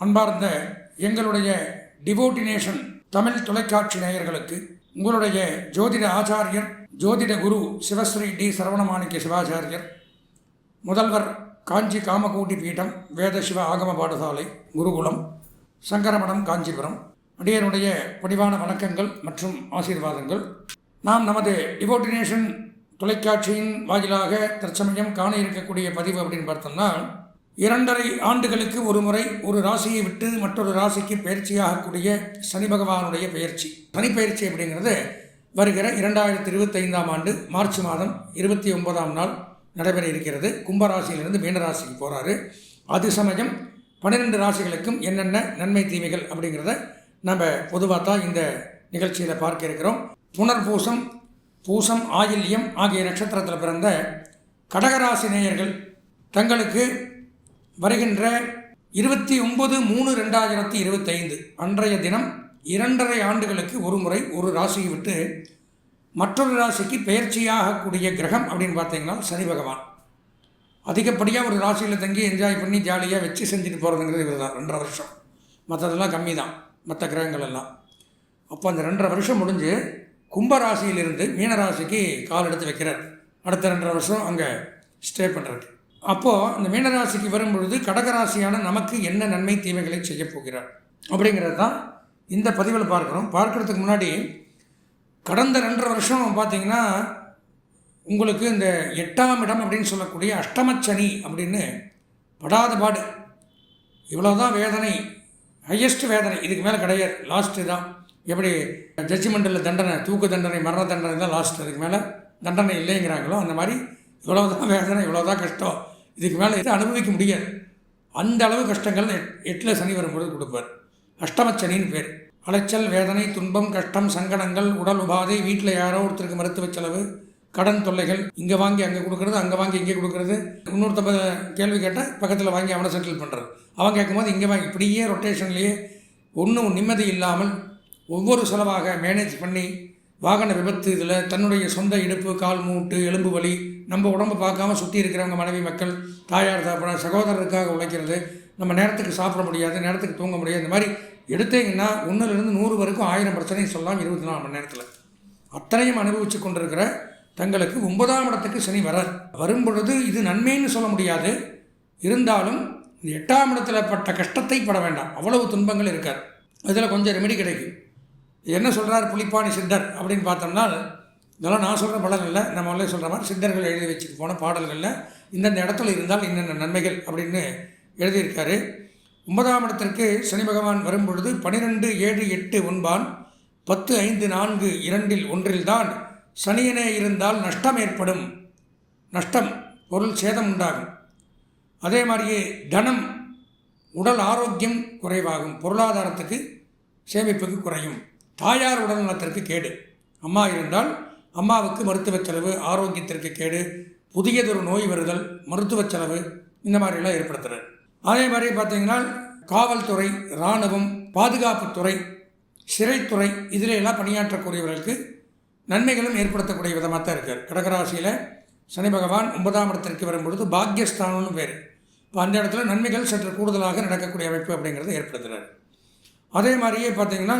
அன்பார்ந்த எங்களுடைய டிவோட்டினேஷன் தமிழ் தொலைக்காட்சி நேயர்களுக்கு உங்களுடைய ஜோதிட ஆச்சாரியர் ஜோதிட குரு சிவஸ்ரீ டி சரவணமாணிக்க சிவாச்சாரியர், முதல்வர் காஞ்சி காமகோட்டி பீடம் வேத சிவ ஆகம பாடசாலை குருகுலம் சங்கரமடம் காஞ்சிபுரம் அடியனுடைய பணிவான வணக்கங்கள் மற்றும் ஆசீர்வாதங்கள். நாம் நமது டிவோட்டினேஷன் தொலைக்காட்சியின் வாயிலாக தற்சமயம் காண இருக்கக்கூடிய பதிவு அப்படின்னு பார்த்தோம்னா, 2.5 ஆண்டுகளுக்கு ஒரு முறை ஒரு ராசியை விட்டு மற்றொரு ராசிக்கு பயிற்சியாகக்கூடிய சனி பகவானுடைய பயிற்சி. சனி பயிற்சி அப்படிங்கிறது வருகிற 2025ஆம் ஆண்டு மார்ச் மாதம் 29ஆம் நாள் நடைபெற இருக்கிறது. கும்பராசியிலிருந்து மீனராசிக்கு போகிறாரு. அது சமயம் 12 ராசிகளுக்கும் என்னென்ன நன்மை தீமைகள் அப்படிங்கிறத நம்ம பொதுவாக தான் இந்த நிகழ்ச்சியில் பார்க்க இருக்கிறோம். புனர்பூசம், பூசம், ஆயில்யம் ஆகிய நட்சத்திரத்தில் பிறந்த கடகராசி நேயர்கள் தங்களுக்கு வருகின்ற 29/3/2025 அன்றைய தினம் 2.5 ஆண்டுகளுக்கு ஒரு முறை ஒரு ராசியை விட்டு மற்றொரு ராசிக்கு பயிற்சியாகக்கூடிய கிரகம் அப்படின்னு பார்த்தீங்கன்னா சனி பகவான். அதிகப்படியாக ஒரு ராசியில் தங்கி என்ஜாய் பண்ணி ஜாலியாக வச்சு செஞ்சுட்டு போகிறதுங்கிறது இவர் தான். 2.5 வருஷம், மற்றதெல்லாம் கம்மி தான், மற்ற கிரகங்கள் எல்லாம். அப்போ அந்த 2.5 வருஷம் முடிஞ்சு கும்பராசியிலிருந்து மீனராசிக்கு கால் எடுத்து வைக்கிறார். அடுத்த 2.5 வருஷம் அங்கே ஸ்டே பண்ணுறது. அப்போது இந்த மீனராசிக்கு வரும்பொழுது கடகராசியான நமக்கு என்ன நன்மை தீமைகளை செய்ய போகிறார் அப்படிங்கிறது தான் இந்த பதிவில் பார்க்குறோம். பார்க்குறதுக்கு முன்னாடி கடந்த 2.5 வருஷம் பார்த்திங்கன்னா உங்களுக்கு இந்த 8ஆம் இடம் அப்படின்னு சொல்லக்கூடிய அஷ்டமச்சனி அப்படின்னு படாத பாடு. இவ்வளோதான் வேதனை, ஹையஸ்ட் வேதனை, இதுக்கு மேலே கிடையாது. லாஸ்ட்டு தான். எப்படி ஜட்ஜ்மெண்ட்டில் தண்டனை, தூக்கு தண்டனை, மரண தண்டனை தான் லாஸ்ட், அதுக்கு மேலே தண்டனை இல்லைங்கிறாங்களோ அந்த மாதிரி இவ்வளோதான் வேதனை, இவ்வளோதான் கஷ்டம், இதுக்கு மேலே இதை அனுபவிக்க முடியாது. அந்த அளவு கஷ்டங்கள் 8ல் சனி வரும்பொழுது கொடுப்பார். அஷ்டமச்சனின்னு பேர். அலைச்சல், வேதனை, துன்பம், கஷ்டம், சங்கடங்கள், உடல் உபாதை, வீட்டில் யாரோ ஒருத்தருக்கு மருத்துவ செலவு, கடன் தொல்லைகள், இங்கே வாங்கி அங்கே கொடுக்குறது, அங்கே வாங்கி இங்கே கொடுக்குறது, இன்னொருத்த கேள்வி கேட்டால் பக்கத்தில் வாங்கி அவனை செட்டில் பண்ணுறது, அவன் கேட்கும்போது இங்கே வாங்கி, இப்படியே ரொட்டேஷன்லேயே ஒன்றும் நிம்மதி இல்லாமல் ஒவ்வொரு செலவாக மேனேஜ் பண்ணி வாகன விபத்து, இதில் தன்னுடைய சொந்த இடுப்பு, கால் மூட்டு, எலும்பு வலி, நம்ம உடம்பை பார்க்காம சுற்றி இருக்கிறவங்க மனைவி, மக்கள், தாயார், தகப்பனார், சகோதரருக்காக உழைக்கிறது, நம்ம நேரத்துக்கு சாப்பிட முடியாது, நேரத்துக்கு தூங்க முடியாது. இந்த மாதிரி எடுத்தீங்கன்னா 1லிருந்து 100 வரைக்கும் 1000 பிரச்சனை சொல்லலாம் 24 மணி நேரத்தில். அத்தனையும் அனுபவித்து கொண்டிருக்கிற தங்களுக்கு 9ஆம் இடத்துக்கு சனி வரும்பொழுது இது நன்மைன்னு சொல்ல முடியாது. இருந்தாலும் இந்த 8ஆம் இடத்துல பட்ட கஷ்டத்தை பட வேண்டாம். அவ்வளவு துன்பங்கள் இருக்காது. அதில் கொஞ்சம் ரெமெடி கிடைக்கும். என்ன சொல்கிறார் புலிப்பாணி சித்தர் அப்படின்னு பார்த்தோம்னா, இதெல்லாம் நான் சொல்கிற பலன் இல்லை, நம்ம முதல்ல சொல்கிற மாதிரி சித்தர்கள் எழுதி வச்சுட்டு போன பாடல்களில் இந்தந்த இடத்துல இருந்தால் இன்னென்ன நன்மைகள் அப்படின்னு எழுதியிருக்காரு. 9ஆம் இடத்திற்கு சனி பகவான் வரும்பொழுது 12/7/8 ஒன்பான் 10/5/4/2 தான் சனியனே இருந்தால் நஷ்டம் ஏற்படும். நஷ்டம், பொருள் சேதம் உண்டாகும். அதே மாதிரியே தனம், உடல் ஆரோக்கியம் குறைவாகும். பொருளாதாரத்துக்கு சேமிப்புக்கு குறையும். தாயார் உடல் நலத்திற்கு கேடு. அம்மா இருந்தால் அம்மாவுக்கு மருத்துவ செலவு, ஆரோக்கியத்திற்கு கேடு, புதியதொரு நோய் வருதல், மருத்துவ செலவு, இந்த மாதிரிலாம் ஏற்படுத்துகிறார். அதே மாதிரி பார்த்திங்கன்னா காவல்துறை, இராணுவம், பாதுகாப்புத்துறை, சிறைத்துறை, இதில் எல்லாம் பணியாற்றக்கூடியவர்களுக்கு நன்மைகளும் ஏற்படுத்தக்கூடிய விதமாக தான் இருக்கார். கடகராசியில் சனி பகவான் 9ஆம் இடத்திற்கு வரும்பொழுது பாக்யஸ்தானம்னு பேர். இப்போ அந்த இடத்துல நன்மைகள் சற்று கூடுதலாக நடக்கக்கூடிய அமைப்பு அப்படிங்கிறத ஏற்படுத்துகிறார். அதே மாதிரியே பார்த்திங்கன்னா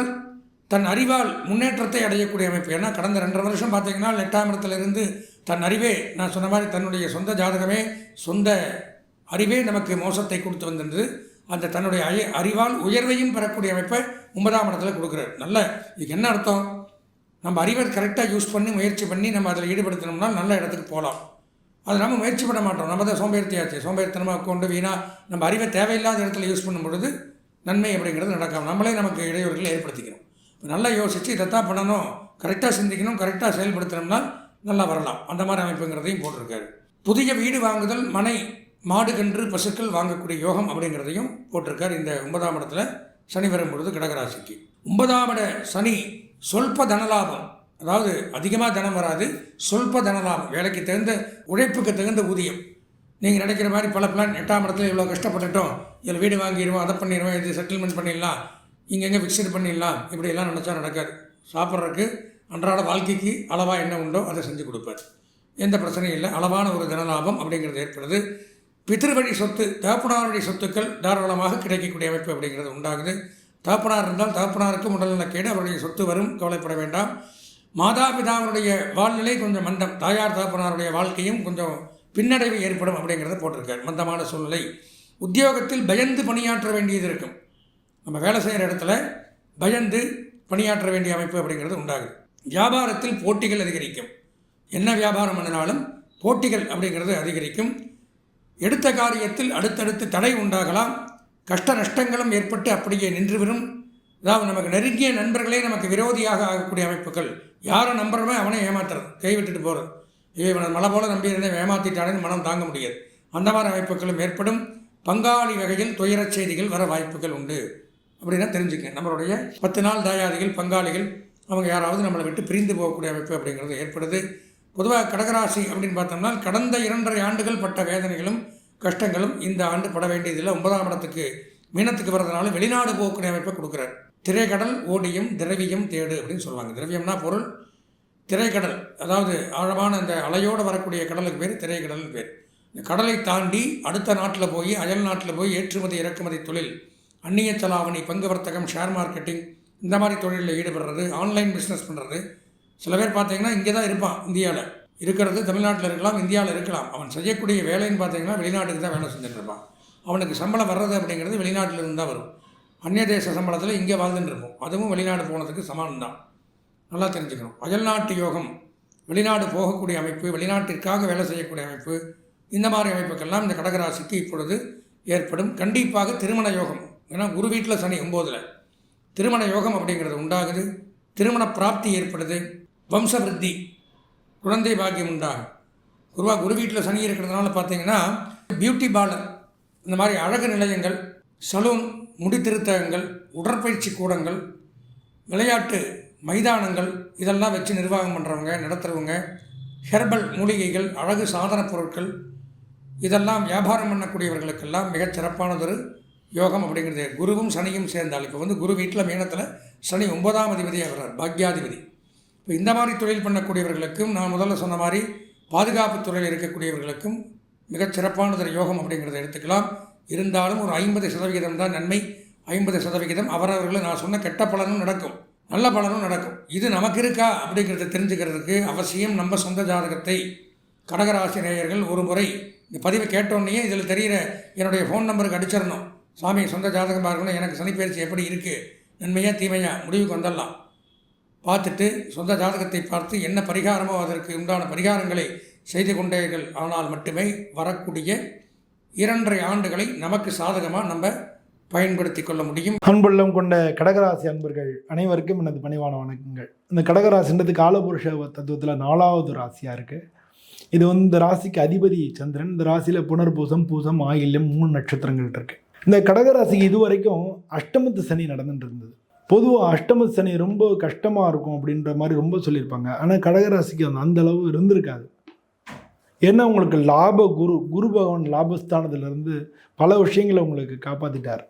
தன் அறிவால் முன்னேற்றத்தை அடையக்கூடிய அமைப்பு. ஏன்னா கடந்த 2.5 வருஷம் பார்த்திங்கன்னா 8ஆம் இடத்துலேருந்து தன் அறிவே, நான் சொன்ன மாதிரி தன்னுடைய சொந்த ஜாதகமே, சொந்த அறிவே நமக்கு மோசத்தை கொடுத்து வந்திருந்தது. அந்த தன்னுடைய அறிவால் உயர்வையும் பெறக்கூடிய அமைப்பை 9ஆம் இடத்துல கொடுக்குறாரு. நல்ல, இதுக்கு என்ன அர்த்தம்? நம்ம அறிவை கரெக்டாக யூஸ் பண்ணி முயற்சி பண்ணி நம்ம அதில் ஈடுபடுத்தினோம்னா நல்ல இடத்துக்கு போகலாம். அது நம்ம முயற்சி பண்ண மாட்டோம். நம்ம தான் சோம்பேறித்தியாச்சு. சோம்பேறித்தனமாக கொண்டு வீணாக நம்ம அறிவை தேவையில்லாத இடத்துல யூஸ் பண்ணும் பொழுது நன்மை அப்படிங்கிறது நடக்காமல் நம்மளே நமக்கு இடையூறுகளை ஏற்படுத்திக்கிறோம். நல்லா யோசித்து இதைத்தான் பண்ணணும், கரெக்டாக சிந்திக்கணும், கரெக்டாக செயல்படுத்தினோம்னா நல்லா வரலாம். அந்த மாதிரி அமைப்புங்கிறதையும் போட்டிருக்காரு. புதிய வீடு வாங்குதல், மனை, மாடு, கன்று, பசுக்கள் வாங்கக்கூடிய யோகம் அப்படிங்கிறதையும் போட்டிருக்கார். இந்த 9ஆம் இடத்துல சனி வரும்பொழுது கடகராசிக்கு 9ஆம் இட சனி சொல்ப தனலாபம், அதாவது அதிகமாக தனம் வராது, சொல்ப தனலாபம், வேலைக்கு தகுந்த உழைப்புக்கு தகுந்த ஊதியம். நீங்கள் நினைக்கிற மாதிரி பல பிளான் 8ஆம் இடத்துல இவ்வளோ கஷ்டப்பட்டுட்டோம், இதில் வீடு வாங்கிடுவோம், அதை பண்ணிடுவோம், இது செட்டில்மெண்ட் பண்ணிடலாம், இங்கெங்கே ஃபிக்ஸ்டு பண்ணிடலாம், இப்படியெல்லாம் நினச்சா நடக்காது. சாப்பிட்றதுக்கு அன்றாட வாழ்க்கைக்கு அளவாக என்ன உண்டோ அதை செஞ்சு கொடுப்பார். எந்த பிரச்சனையும் இல்லை. அளவான ஒரு தனலாபம் அப்படிங்கிறது ஏற்படுது. பிதிருவழி சொத்து, தகப்பனார் வழி சொத்துக்கள் தாராளமாக கிடைக்கக்கூடிய அமைப்பு அப்படிங்கிறது உண்டாகுது. தகப்பனார் இருந்தால் தகப்பனாருக்கும் உடல்நலக்கேடு, அவருடைய சொத்து வரும், கவலைப்பட வேண்டாம். மாதாபிதாவுடைய வாழ்நிலை கொஞ்சம் மந்தம், தாயார் தகப்பனாருடைய வாழ்க்கையும் கொஞ்சம் பின்னடைவு ஏற்படும் அப்படிங்கிறத போட்டிருக்கார். மந்தமான சூழ்நிலை. உத்தியோகத்தில் பயந்து பணியாற்ற வேண்டியது இருக்கும். நம்ம வேலை செய்கிற இடத்துல பயந்து பணியாற்ற வேண்டிய அமைப்பு அப்படிங்கிறது உண்டாகுது. வியாபாரத்தில் போட்டிகள் அதிகரிக்கும். என்ன வியாபாரம் பண்ணினாலும் போட்டிகள் அப்படிங்கிறது அதிகரிக்கும். எடுத்த காரியத்தில் அடுத்தடுத்து தடை உண்டாகலாம். கஷ்ட நஷ்டங்களும் ஏற்பட்டு அப்படியே நின்றுவிடும். அதாவது நமக்கு நெருங்கிய நண்பர்களே நமக்கு விரோதியாக ஆகக்கூடிய அமைப்புகள். யாரை நம்புறமே அவனை ஏமாத்துறது, கைவிட்டுட்டு போகிறது. இவனை மலை போல நம்பியிருந்தேன் ஏமாற்றிட்டானேன்னு மனம் தாங்க முடியாது. அந்த மாதிரி அமைப்புகளும் ஏற்படும். பங்காளி வகையில் துயரச் செய்திகள் வர வாய்ப்புகள் உண்டு அப்படின்னா தெரிஞ்சுக்கங்க. நம்மளுடைய 10 நாள் தாயாதிகள், பங்காளிகள் அவங்க யாராவது நம்மளை விட்டு பிரிந்து போகக்கூடிய அமைப்பு அப்படிங்கிறது ஏற்படுது. பொதுவாக கடகராசி அப்படின்னு பார்த்தோம்னா கடந்த 2.5 ஆண்டுகள் பட்ட வேதனைகளும் கஷ்டங்களும் இந்த ஆண்டு பட வேண்டியதில்லை. 9ஆம் இடத்துக்கு மீனத்துக்கு வர்றதுனால வெளிநாடு போகக்கூடிய அமைப்பை கொடுக்குறார். திரைக்கடல் ஓடியும் திரவியம் தேடு அப்படின்னு சொல்லுவாங்க. திரவியம்னா பொருள், திரைக்கடல் அதாவது ஆழமான அந்த அலையோடு வரக்கூடிய கடலுக்கு பேர் திரைக்கடல்னு பேர். இந்த கடலை தாண்டி அடுத்த நாட்டில் போய், அயல் நாட்டில் போய் ஏற்றுமதி இறக்குமதி தொழில், அந்நிய செலாவணி, பங்கு வர்த்தகம், ஷேர் மார்க்கெட்டிங் இந்த மாதிரி தொழிலில் ஈடுபடுறது, ஆன்லைன் பிஸ்னஸ் பண்ணுறது. சில பேர் பார்த்தீங்கன்னா இங்கே தான் இருப்பான், இந்தியாவில் இருக்கிறது, தமிழ்நாட்டில் இருக்கலாம், இந்தியாவில் இருக்கலாம். அவன் செய்யக்கூடிய வேலைன்னு பார்த்தீங்கன்னா வெளிநாட்டுக்கு தான் வேலை செஞ்சுட்டு இருப்பான். அவனுக்கு சம்பளம் வர்றது அப்படிங்கிறது வெளிநாட்டில் இருந்து தான் வரும். அந்நிய தேச சம்பளத்தில் இங்கே வாழ்ந்துட்டு இருப்போம். அதுவும் வெளிநாடு போனதுக்கு சமானம் தான். நல்லா தெரிஞ்சுக்கணும். அயல்நாட்டு யோகம், வெளிநாடு போகக்கூடிய அமைப்பு, வெளிநாட்டிற்காக வேலை செய்யக்கூடிய அமைப்பு, இந்த மாதிரி அமைப்புக்கெல்லாம் இந்த கடகராசிக்கு இப்பொழுது ஏற்படும். கண்டிப்பாக திருமண யோகம், ஏன்னா குரு வீட்டில் சனி 9ல் திருமண யோகம் அப்படிங்கிறது உண்டாகுது. திருமண பிராப்தி ஏற்படுது. வம்ச விருத்தி, குழந்தை பாக்கியம் உண்டாகும். குரு வீட்டில் சனி இருக்கிறதுனால பார்த்தீங்கன்னா பியூட்டி பார்லர், இந்த மாதிரி அழகு நிலையங்கள், சலூன், முடித்திருத்தகங்கள், உடற்பயிற்சி கூடங்கள், விளையாட்டு மைதானங்கள் இதெல்லாம் வச்சு நிர்வாகம் பண்ணுறவங்க, நடத்துகிறவங்க, ஹெர்பல் மூலிகைகள், அழகு சாதன பொருட்கள் இதெல்லாம் வியாபாரம் பண்ணக்கூடியவர்களுக்கெல்லாம் மிகச்சிறப்பானதொரு யோகம் அப்படிங்கிறது. குருவும் சனியும் சேர்ந்தால், இப்போ குரு வீட்டில் மீனத்தில், சனி 9ஆம் அதிபதியாக வர்றார், பாக்யாதிபதி. இப்போ இந்த மாதிரி தொழில் பண்ணக்கூடியவர்களுக்கும், நான் முதல்ல சொன்ன மாதிரி பாதுகாப்பு துறையில் இருக்கக்கூடியவர்களுக்கும் மிகச்சிறப்பானதொரு யோகம் அப்படிங்கிறத எடுத்துக்கலாம். இருந்தாலும் ஒரு 50% தான் நன்மை. 50% அவரவர்கள் நான் சொன்ன கெட்ட பலனும் நடக்கும், நல்ல பலனும் நடக்கும். இது நமக்கு இருக்கா அப்படிங்கிறத தெரிஞ்சுக்கிறதுக்கு அவசியம் நம்ம சொந்த ஜாதகத்தை கடகராசி நேயர்கள் ஒரு முறை இந்த பதிவை கேட்டோன்னே இதில் தெரிகிற என்னுடைய ஃபோன் நம்பருக்கு அடிச்சிடணும். சாமி சொந்த ஜாதகம் பார்க்கணும், எனக்கு சனிப்பெயர்ச்சி எப்படி இருக்குது, நன்மையா தீமையா முடிவுக்கு வந்துடலாம். பார்த்துட்டு சொந்த ஜாதகத்தை பார்த்து என்ன பரிகாரமோ அதற்கு உண்டான பரிகாரங்களை செய்து கொண்டீர்கள் ஆனால் மட்டுமே வரக்கூடிய 2.5 ஆண்டுகளை நமக்கு சாதகமாக நம்ம பயன்படுத்தி கொள்ள முடியும். அன்புள்ளம் கொண்ட கடகராசி அன்பர்கள் அனைவருக்கும் எனது பணிவான வணக்கங்கள். இந்த கடகராசின்றது காலபுருஷ தத்துவத்தில் 4வது ராசியாக இருக்குது. இது இந்த ராசிக்கு அதிபதி சந்திரன். இந்த ராசியில் புனர்பூசம், பூசம், ஆயில்யம் 3 நட்சத்திரங்கள் இருக்குது. இந்த கடகராசிக்கு இதுவரைக்கும் அஷ்டமத்து சனி நடந்துட்டு இருந்தது. பொதுவாக அஷ்டமத்து சனி ரொம்ப கஷ்டமாக இருக்கும் அப்படின்ற மாதிரி ரொம்ப சொல்லியிருப்பாங்க. ஆனால் கடகராசிக்கு அந்த அளவு இருந்திருக்காது. ஏன்னா உங்களுக்கு குரு பகவான் லாபஸ்தானத்திலிருந்து பல விஷயங்களை உங்களுக்கு காப்பாற்றிட்டார்.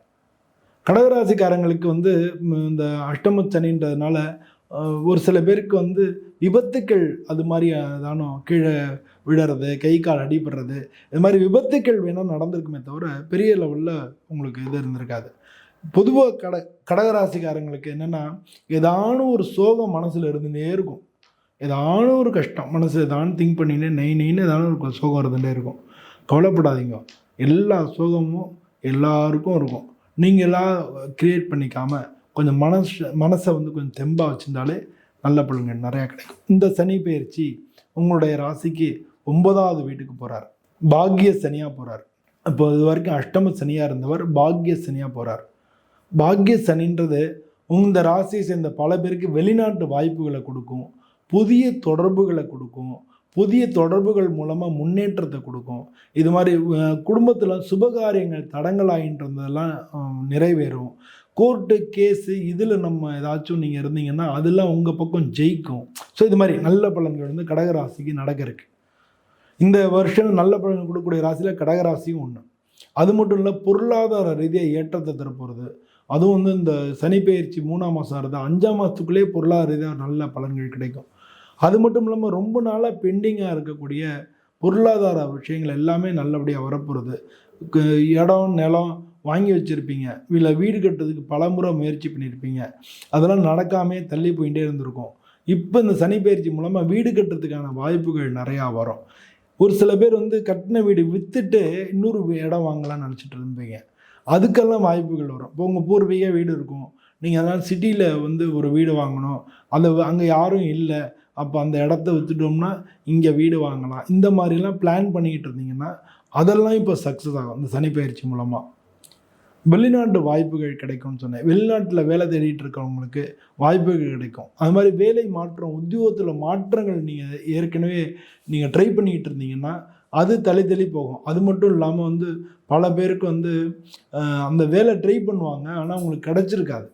கடகராசிக்காரங்களுக்கு இந்த அஷ்டமத்து சனின்றதுனால ஒரு சில பேருக்கு விபத்துக்கள் அது மாதிரி தானோ கீழே விழறது, கை கால் அடிபடுறது, இது மாதிரி விபத்துக்கள் வேணால் நடந்திருக்குமே தவிர பெரிய லெவலில் உங்களுக்கு இது இருந்திருக்காது. பொதுவாக கடகராசிக்காரங்களுக்கு என்னென்னா ஏதான ஒரு சோகம் மனசில் இருந்துகிட்டே இருக்கும். ஏதான ஒரு கஷ்டம் மனசு ஏதானு திங்க் பண்ணினே நெய்னு ஏதான ஒரு சோகம் இருந்துகிட்டே இருக்கும். கவலைப்படாதீங்க, எல்லா சோகமும் எல்லாருக்கும் இருக்கும். நீங்கள் எல்லாம் க்ரியேட் பண்ணிக்காமல் கொஞ்சம் மனசை கொஞ்சம் தெம்பாக வச்சுருந்தாலே நல்ல பலன்கள் நிறையா கிடைக்கும். இந்த சனி பயிற்சி உங்களுடைய ராசிக்கு 9வது வீட்டுக்கு போகிறார். பாக்ய சனியாக போகிறார். இப்போ இது வரைக்கும் அஷ்டம சனியாக இருந்தவர் பாக்ய சனியாக போகிறார். பாக்ய சனின்றது இந்த ராசியை சேர்ந்த பல பேருக்கு வெளிநாட்டு வாய்ப்புகளை கொடுக்கும், புதிய தொடர்புகளை கொடுக்கும், புதிய தொடர்புகள் மூலமாக முன்னேற்றத்தை கொடுக்கும். இது மாதிரி குடும்பத்தில் சுபகாரியங்கள் தடங்களாகின்றதெல்லாம் நிறைவேறும். கோர்ட்டு கேஸு இதில் நம்ம ஏதாச்சும் நீங்கள் இருந்தீங்கன்னா அதெல்லாம் உங்கள் பக்கம் ஜெயிக்கும். ஸோ இது மாதிரி நல்ல பலன்கள் கடகராசிக்கு நடக்க இருக்கு. இந்த வருஷம் நல்ல பலன்கள் கொடுக்கக்கூடிய ராசியில் கடகராசியும் ஒன்று. அது மட்டும் இல்லை, பொருளாதார ரீதியாக ஏற்றத்தை தரப்போகிறது. அதுவும் இந்த சனி பயிற்சி 3ஆம் மாதம் வருது, 5ஆம் மாதத்துக்குள்ளேயே பொருளாதார ரீதியாக நல்ல பலன்கள் கிடைக்கும். அது மட்டும் இல்லாமல் ரொம்ப நாளாக பெண்டிங்காக இருக்கக்கூடிய பொருளாதார விஷயங்கள் எல்லாமே நல்லபடியாக வரப்போகிறது. இடம் நிலம் வாங்கி வச்சுருப்பீங்க, இல்லை வீடு கட்டுறதுக்கு பலமுறை முயற்சி பண்ணியிருப்பீங்க, அதெல்லாம் நடக்காமே தள்ளி போயிட்டே இருந்திருக்கும். இப்போ இந்த சனி பயிற்சி மூலமாக வீடு கட்டுறதுக்கான வாய்ப்புகள் நிறையா வரும். ஒரு சில பேர் வந்து கட்டின வீடு விற்றுட்டு இன்னொரு இடம் வாங்கலாம்னு நினச்சிட்டு இருப்பீங்க, அதுக்கெல்லாம் வாய்ப்புகள் வரும். இப்போ உங்கள் பூர்வீக வீடு இருக்கும், நீங்கள் அதனால் சிட்டியில் வந்து ஒரு வீடு வாங்கணும், அங்கே யாரும் இல்லை, அப்போ அந்த இடத்த விற்றுட்டோம்னா இங்கே வீடு வாங்கலாம், இந்த மாதிரிலாம் பிளான் பண்ணிக்கிட்டு இருந்தீங்கன்னா அதெல்லாம் இப்போ சக்ஸஸ் ஆகும் இந்த சனி பயிற்சி மூலமாக. வெளிநாட்டு வாய்ப்புகள் கிடைக்கும்னு சொன்னேன். வெளிநாட்டில் வேலை தேடிட்டு இருக்கவங்களுக்கு வாய்ப்புகள் கிடைக்கும். அது மாதிரி வேலை மாற்றம், உத்தியோகத்தில் மாற்றங்கள் நீங்கள் ஏற்கனவே ட்ரை பண்ணிக்கிட்டு இருந்தீங்கன்னா அது தள்ளி போகும். அது மட்டும் இல்லாமல் வந்து பல பேருக்கு வந்து அந்த வேலை ட்ரை பண்ணுவாங்க, ஆனால் அவங்களுக்கு கிடச்சிருக்காது.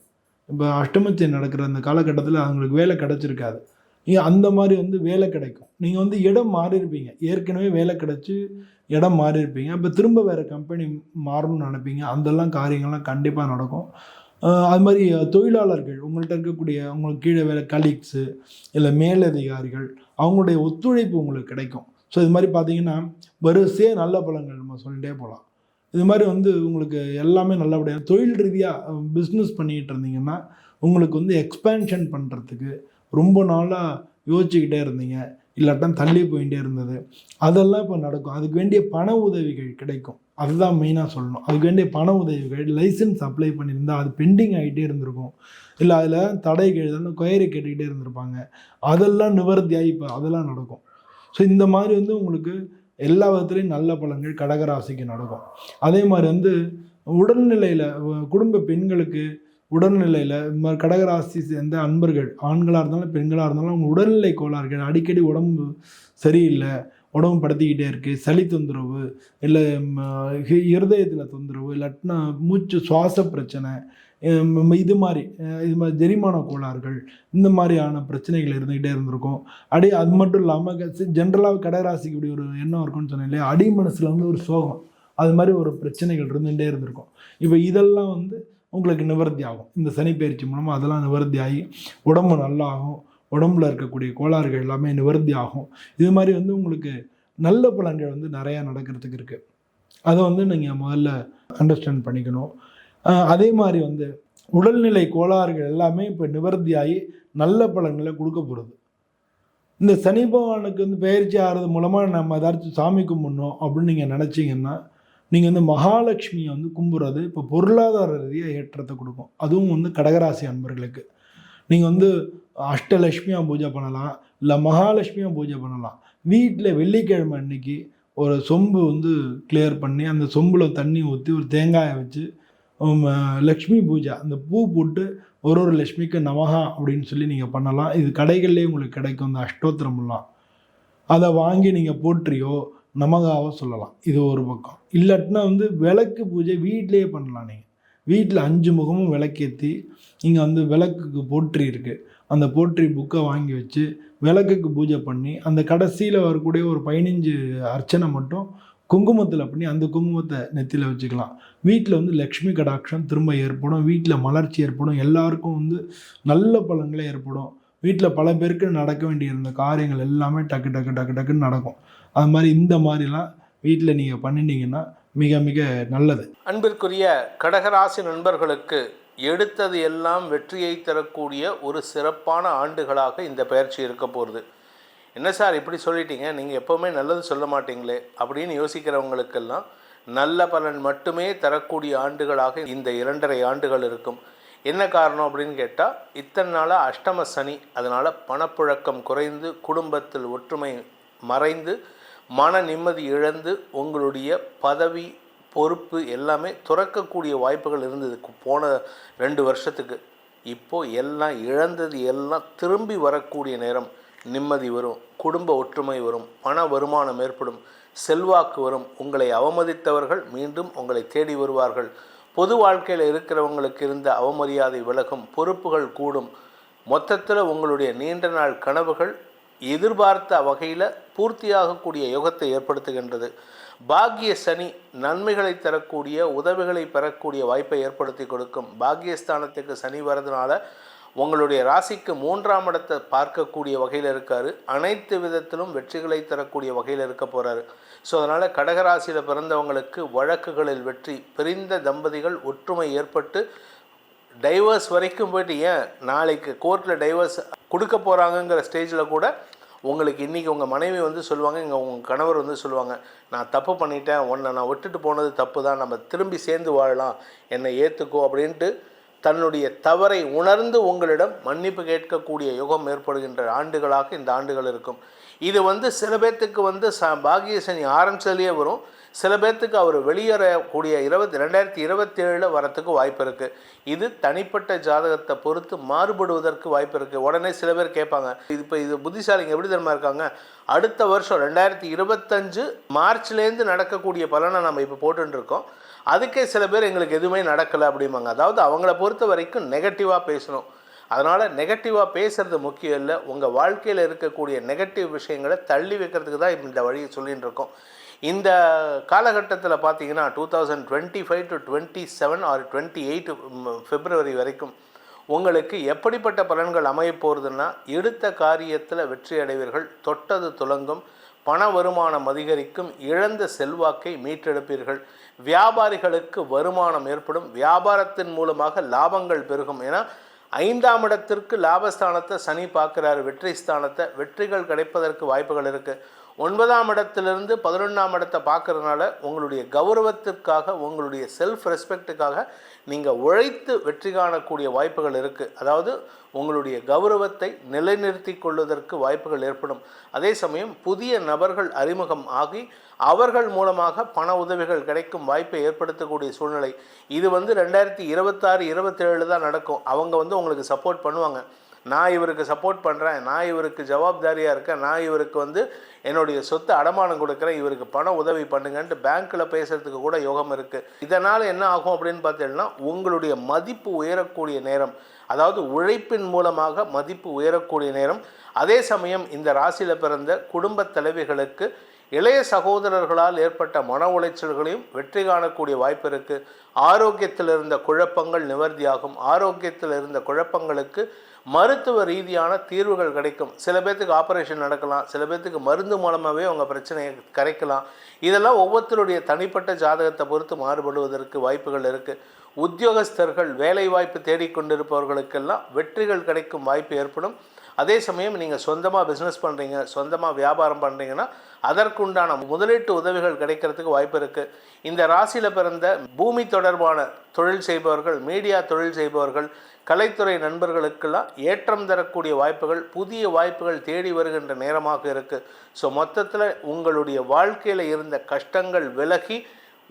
இப்போ அஷ்டமச்சை நடக்கிற அந்த காலகட்டத்தில் அவங்களுக்கு வேலை கிடச்சிருக்காது. அந்த மாதிரி வந்து வேலை கிடைக்கும். நீங்கள் வந்து இடம் மாறியிருப்பீங்க, ஏற்கனவே வேலை கிடச்சி இடம் மாறியிருப்பீங்க, இப்போ திரும்ப வேறு கம்பெனி மாறணும்னு நினைப்பீங்க, அதெல்லாம் காரியங்கள்லாம் கண்டிப்பாக நடக்கும். அது மாதிரி தொழிலாளர்கள், உங்கள்கிட்ட இருக்கக்கூடிய உங்களுக்கு கீழே வேலை கலீக்ஸு இல்லை மேலதிகாரிகள், அவங்களுடைய ஒத்துழைப்பு உங்களுக்கு கிடைக்கும். ஸோ இது மாதிரி பார்த்தீங்கன்னா வரிசையாக நல்ல பலன்கள் நம்ம சொல்லிகிட்டே போகலாம். இது மாதிரி வந்து உங்களுக்கு எல்லாமே நல்லபடியாக தொழில் ரீதியாக பிஸ்னஸ் பண்ணிக்கிட்டு இருந்தீங்கன்னா உங்களுக்கு வந்து எக்ஸ்பேன்ஷன் பண்ணுறதுக்கு ரொம்ப நாளாக யோசிச்சுக்கிட்டே இருந்தீங்க, இல்லாட்டா தள்ளி போயிட்டே இருந்தது, அதெல்லாம் இப்போ நடக்கும். அதுக்கு வேண்டிய பண உதவிகள் கிடைக்கும். அதுதான் மெயினாக சொல்லணும். அதுக்கு வேண்டிய பண உதவிகள், லைசன்ஸ் அப்ளை பண்ணியிருந்தால் அது பெண்டிங் ஆகிட்டே இருந்திருக்கும், இல்லை அதில் தடைகள் இதெல்லாம் கொயரை கேட்டுக்கிட்டே இருந்திருப்பாங்க, அதெல்லாம் நிவர்த்தியாகி இப்போ அதெல்லாம் நடக்கும். ஸோ இந்த மாதிரி வந்து உங்களுக்கு எல்லா விதத்துலேயும் நல்ல பலன்கள் கடகராசிக்கு நடக்கும். அதே மாதிரி வந்து உடல்நிலையில் குடும்ப பெண்களுக்கு உடல்நிலையில் இந்த மாதிரி கடகராசி சேர்ந்த அன்பர்கள், ஆண்களாக இருந்தாலும் பெண்களாக இருந்தாலும் அவங்க உடல்நிலை கோளாறுகள், அடிக்கடி உடம்பு சரியில்லை, உடம்பு படுத்திக்கிட்டே இருக்குது, சளி தொந்தரவு, இல்லை இருதயத்தில் தொந்தரவு, இல்லாட்டினா மூச்சு சுவாச பிரச்சனை, இது மாதிரி ஜெரிமான கோளாறுகள், இந்த மாதிரியான பிரச்சனைகள் இருந்துக்கிட்டே இருந்திருக்கும். அது மட்டும் இல்லாமல் ஜென்ரலாக கடகராசிக்கு இப்படி ஒரு எண்ணம் இருக்குன்னு சொன்னேன் இல்லையா, அடி மனசில் வந்து ஒரு சோகம், அது மாதிரி ஒரு பிரச்சனைகள் இருந்துகிட்டே இருந்திருக்கும். இப்போ இதெல்லாம் வந்து உங்களுக்கு நிவர்த்தி ஆகும். இந்த சனி பயிற்சி மூலமாக அதெல்லாம் நிவர்த்தி ஆகி உடம்பு நல்லாகும், உடம்புல இருக்கக்கூடிய கோளாறுகள் எல்லாமே நிவர்த்தி ஆகும். இது மாதிரி வந்து உங்களுக்கு நல்ல பலன்கள் வந்து நிறையா நடக்கிறதுக்கு இருக்குது. அதை வந்து நீங்கள் முதல்ல அண்டர்ஸ்டாண்ட் பண்ணிக்கணும். அதே மாதிரி வந்து உடல்நிலை கோளாறுகள் எல்லாமே இப்போ நிவர்த்தி ஆகி நல்ல பலன்களை கொடுக்க போகிறது. இந்த சனி பகவானுக்கு வந்து பயிற்சி ஆகிறது மூலமாக நம்ம ஏதாச்சும் சாமி கும்பிடணும் அப்படின்னு நீங்கள் நினச்சிங்கன்னா நீங்கள் வந்து மகாலட்சுமியை வந்து கும்பிட்றது இப்போ பொருளாதார ரீதியாக ஏற்றத்தை கொடுக்கும். அதுவும் வந்து கடகராசி அன்பர்களுக்கு நீங்கள் வந்து அஷ்டலட்சுமியாக பூஜை பண்ணலாம், இல்லை மகாலட்சுமியாக பூஜை பண்ணலாம். வீட்டில் வெள்ளிக்கிழமை அன்னைக்கு ஒரு சொம்பு வந்து கிளியர் பண்ணி அந்த சொம்பில் தண்ணி ஊற்றி ஒரு தேங்காயை வச்சு லக்ஷ்மி பூஜை, அந்த பூ போட்டு ஒரு லக்ஷ்மிக்கு நமகா அப்படின்னு சொல்லி நீங்கள் பண்ணலாம். இது கடைகள்லேயே உங்களுக்கு கிடைக்கும் இந்த அஷ்டோத்திரமெல்லாம். அதை வாங்கி நீங்கள் போற்றியோ நமகாவோ சொல்லலாம். இது ஒரு பக்கம். இல்லாட்டினா வந்து விளக்கு பூஜை வீட்டிலேயே பண்ணலாம். நீங்கள் வீட்டில் 5 முகமும் விளக்கேற்றி நீங்கள் வந்து விளக்குக்கு போற்றி இருக்குது, அந்த போற்றி புக்கை வாங்கி வச்சு விளக்குக்கு பூஜை பண்ணி அந்த கடைசியில் வரக்கூடிய ஒரு 15 அர்ச்சனை மட்டும் குங்குமத்தில் பண்ணி அந்த குங்குமத்தை நெத்தியில் வச்சுக்கலாம். வீட்டில் வந்து லக்ஷ்மி கடாட்சம் திரும்ப ஏற்படும், வீட்டில் மலர்ச்சி ஏற்படும், எல்லாருக்கும் வந்து நல்ல பலன்களே ஏற்படும். வீட்டில் பல பேருக்கு நடக்க வேண்டியிருந்த காரியங்கள் எல்லாமே டக்குன்னு நடக்கும். அது மாதிரி இந்த மாதிரிலாம் வீட்டில் நீங்கள் பண்ணிட்டீங்கன்னா மிக மிக நல்லது. அன்பிற்குரிய கடகராசி நண்பர்களுக்கு எடுத்தது எல்லாம் வெற்றியை தரக்கூடிய ஒரு சிறப்பான ஆண்டுகளாக இந்த பயிற்சி இருக்க போகிறது. என்ன சார் இப்படி சொல்லிட்டீங்க, நீங்கள் எப்போவுமே நல்லது சொல்ல மாட்டீங்களே அப்படின்னு யோசிக்கிறவங்களுக்கெல்லாம் நல்ல பலன் மட்டுமே தரக்கூடிய ஆண்டுகளாக இந்த 2.5 ஆண்டுகள் இருக்கும். என்ன காரணம் அப்படின்னு கேட்டால், இத்தனை நாளாக அஷ்டம சனி, அதனால் பணப்புழக்கம் குறைந்து குடும்பத்தில் ஒற்றுமை மறைந்து மன நிம்மதி இழந்து உங்களுடைய பதவி பொறுப்பு எல்லாமே துறக்கக்கூடிய வாய்ப்புகள் இருந்தது போன 2 வருஷத்துக்கு. இப்போது எல்லாம் இழந்தது எல்லாம் திரும்பி வரக்கூடிய நேரம். நிம்மதி வரும், குடும்ப ஒற்றுமை வரும், பண வருமானம் ஏற்படும், செல்வாக்கு வரும், உங்களை அவமதித்தவர்கள் மீண்டும் உங்களை தேடி வருவார்கள், பொது வாழ்க்கையில் இருக்கிறவங்களுக்கு இருந்த அவமரியாதை விலகும், பொறுப்புகள் கூடும். மொத்தத்தில் உங்களுடைய நீண்ட நாள் கனவுகள் எதிர்பார்த்த வகையில் பூர்த்தியாகக்கூடிய யோகத்தை ஏற்படுத்துகின்றது. பாக்கிய சனி நன்மைகளை தரக்கூடிய உதவிகளை பெறக்கூடிய வாய்ப்பை ஏற்படுத்தி கொடுக்கும். பாக்கியஸ்தானத்துக்கு சனி வரதுனால உங்களுடைய ராசிக்கு 3ஆம் இடத்தை பார்க்கக்கூடிய வகையில் இருக்கார். அனைத்து விதத்திலும் வெற்றிகளை தரக்கூடிய வகையில் இருக்க போகிறாரு. ஸோ அதனால் கடகராசியில் பிறந்தவங்களுக்கு வழக்குகளில் வெற்றி, பிரிந்த தம்பதிகள் ஒற்றுமை ஏற்பட்டு டைவர்ஸ் வரைக்கும் போய்ட்டு, ஏன் நாளைக்கு கோர்ட்டில் டைவர்ஸ் கொடுக்க போகிறாங்கங்கிற ஸ்டேஜில் கூட உங்களுக்கு இன்றைக்கி உங்கள் மனைவி வந்து சொல்லுவாங்க, இங்கே உங்கள் கணவர் வந்து சொல்லுவாங்க, நான் தப்பு பண்ணிட்டேன், உன்னை நான் விட்டுட்டு போனது தப்பு தான், நம்ம திரும்பி சேர்ந்து வாழலாம், என்னை ஏற்றுக்கோ அப்படின்ட்டு தன்னுடைய தவறை உணர்ந்து உங்களிடம் மன்னிப்பு கேட்கக்கூடிய யுகம் ஏற்படுகின்ற ஆண்டுகளாக இந்த ஆண்டுகள் இருக்கும். இது வந்து சில பேர்த்துக்கு வந்து பாக்கிய சனி ஆரம்பிச்சதுலேயே வரும். சில பேர்த்துக்கு அவர் வெளியேறக்கூடிய 2027 வரத்துக்கு வாய்ப்பு இருக்குது. இது தனிப்பட்ட ஜாதகத்தை பொறுத்து மாறுபடுவதற்கு வாய்ப்பு இருக்குது. உடனே சில பேர் கேட்பாங்க, இது புத்திசாலிங்க எப்படி தெரியுமா இருக்காங்க, அடுத்த வருஷம் 2025 மார்ச்லேருந்து நடக்கக்கூடிய பலனை நம்ம இப்போ போட்டுருக்கோம், அதுக்கே சில பேர் எங்களுக்கு எதுவுமே நடக்கலை அப்படிம்பாங்க. அதாவது அவங்கள பொறுத்த வரைக்கும் நெகட்டிவாக பேசணும். அதனால் நெகட்டிவாக பேசுகிறது முக்கியம் இல்லை, உங்கள் வாழ்க்கையில் இருக்கக்கூடிய நெகட்டிவ் விஷயங்களை தள்ளி வைக்கிறதுக்கு தான் இந்த வழியை சொல்லிகிட்டு இருக்கோம். இந்த காலகட்டத்தில் பார்த்தீங்கன்னா 2025 to 27 or 28 பிப்ரவரி வரைக்கும் உங்களுக்கு எப்படிப்பட்ட பலன்கள் அமைய போகிறதுன்னா, எடுத்த காரியத்தில் வெற்றி அடைவீர்கள், தொட்டது துலங்கும், பண வருமானம் அதிகரிக்கும், இழந்த செல்வாக்கை மீட்டெடுப்பீர்கள், வியாபாரிகளுக்கு வருமானம் ஏற்படும், வியாபாரத்தின் மூலமாக லாபங்கள் பெருகும். ஏன்னா 5ஆம் இடத்திற்கு லாபஸ்தானத்தை சனி பார்க்குறாரு, வெற்றி ஸ்தானத்தை, வெற்றிகள் கிடைப்பதற்கு வாய்ப்புகள் இருக்குது. 9ஆம் இடத்திலிருந்து 11ஆம் இடத்தை பார்க்கறதுனால உங்களுடைய கௌரவத்திற்காக, உங்களுடைய செல்ஃப் ரெஸ்பெக்டுக்காக நீங்கள் உழைத்து வெற்றி காணக்கூடிய வாய்ப்புகள் இருக்குது. அதாவது உங்களுடைய கௌரவத்தை நிலைநிறுத்தி கொள்வதற்கு வாய்ப்புகள் ஏற்படும். அதே சமயம் புதிய நபர்கள் அறிமுகம் ஆகி அவர்கள் மூலமாக பண உதவிகள் கிடைக்கும் வாய்ப்பை ஏற்படுத்தக்கூடிய சூழ்நிலை. இது வந்து 2026-27 தான் நடக்கும். அவங்க வந்து உங்களுக்கு சப்போர்ட் பண்ணுவாங்க, நான் இவருக்கு சப்போர்ட் பண்ணுறேன், நான் இவருக்கு ஜவாப்தாரியாக இருக்கேன், நான் இவருக்கு வந்து என்னுடைய சொத்து அடமானம் கொடுக்குறேன், இவருக்கு பண உதவி பண்ணுங்கன்ட்டு பேங்க்கில் பேசுகிறதுக்கு கூட யோகம் இருக்குது. இதனால் என்ன ஆகும் அப்படின்னு பார்த்தீங்கன்னா, உங்களுடைய மதிப்பு உயரக்கூடிய நேரம், அதாவது உழைப்பின் மூலமாக மதிப்பு உயரக்கூடிய நேரம். அதே சமயம் இந்த ராசியில் பிறந்த குடும்ப தலைவிகளுக்கு இளைய சகோதரர்களால் ஏற்பட்ட மன உளைச்சல்களையும் வெற்றி காணக்கூடிய வாய்ப்பு இருக்குது. ஆரோக்கியத்தில் இருந்த குழப்பங்கள் நிவர்த்தியாகும். ஆரோக்கியத்தில் இருந்த குழப்பங்களுக்கு மருத்துவ ரீதியான தீர்வுகள் கிடைக்கும். சில பேர்த்துக்கு ஆப்ரேஷன் நடக்கலாம், சில பேர்த்துக்கு மருந்து மூலமாகவே அவங்க பிரச்சனையை கரைக்கலாம். இதெல்லாம் ஒவ்வொருத்தருடைய தனிப்பட்ட ஜாதகத்தை பொறுத்து மாறுபடுவதற்கு வாய்ப்புகள் இருக்குது. உத்தியோகஸ்தர்கள் வேலை வாய்ப்பு தேடிக்கொண்டிருப்பவர்களுக்கெல்லாம் வெற்றிகள் கிடைக்கும் வாய்ப்பு ஏற்படும். அதே சமயம் நீங்கள் சொந்தமாக பிஸ்னஸ் பண்ணுறீங்க, சொந்தமாக வியாபாரம் பண்ணுறீங்கன்னா அதற்குண்டான முதலீட்டு உதவிகள் கிடைக்கிறதுக்கு வாய்ப்பு இருக்குது. இந்த ராசியில் பிறந்த பூமி தொடர்பான தொழில் செய்பவர்கள், மீடியா தொழில் செய்பவர்கள், கலைத்துறை நண்பர்களுக்கெல்லாம் ஏற்றம் தரக்கூடிய வாய்ப்புகள், புதிய வாய்ப்புகள் தேடி வருகின்ற நேரமாக இருக்குது. ஸோ மொத்தத்தில் உங்களுடைய வாழ்க்கையில் இருந்த கஷ்டங்கள் விலகி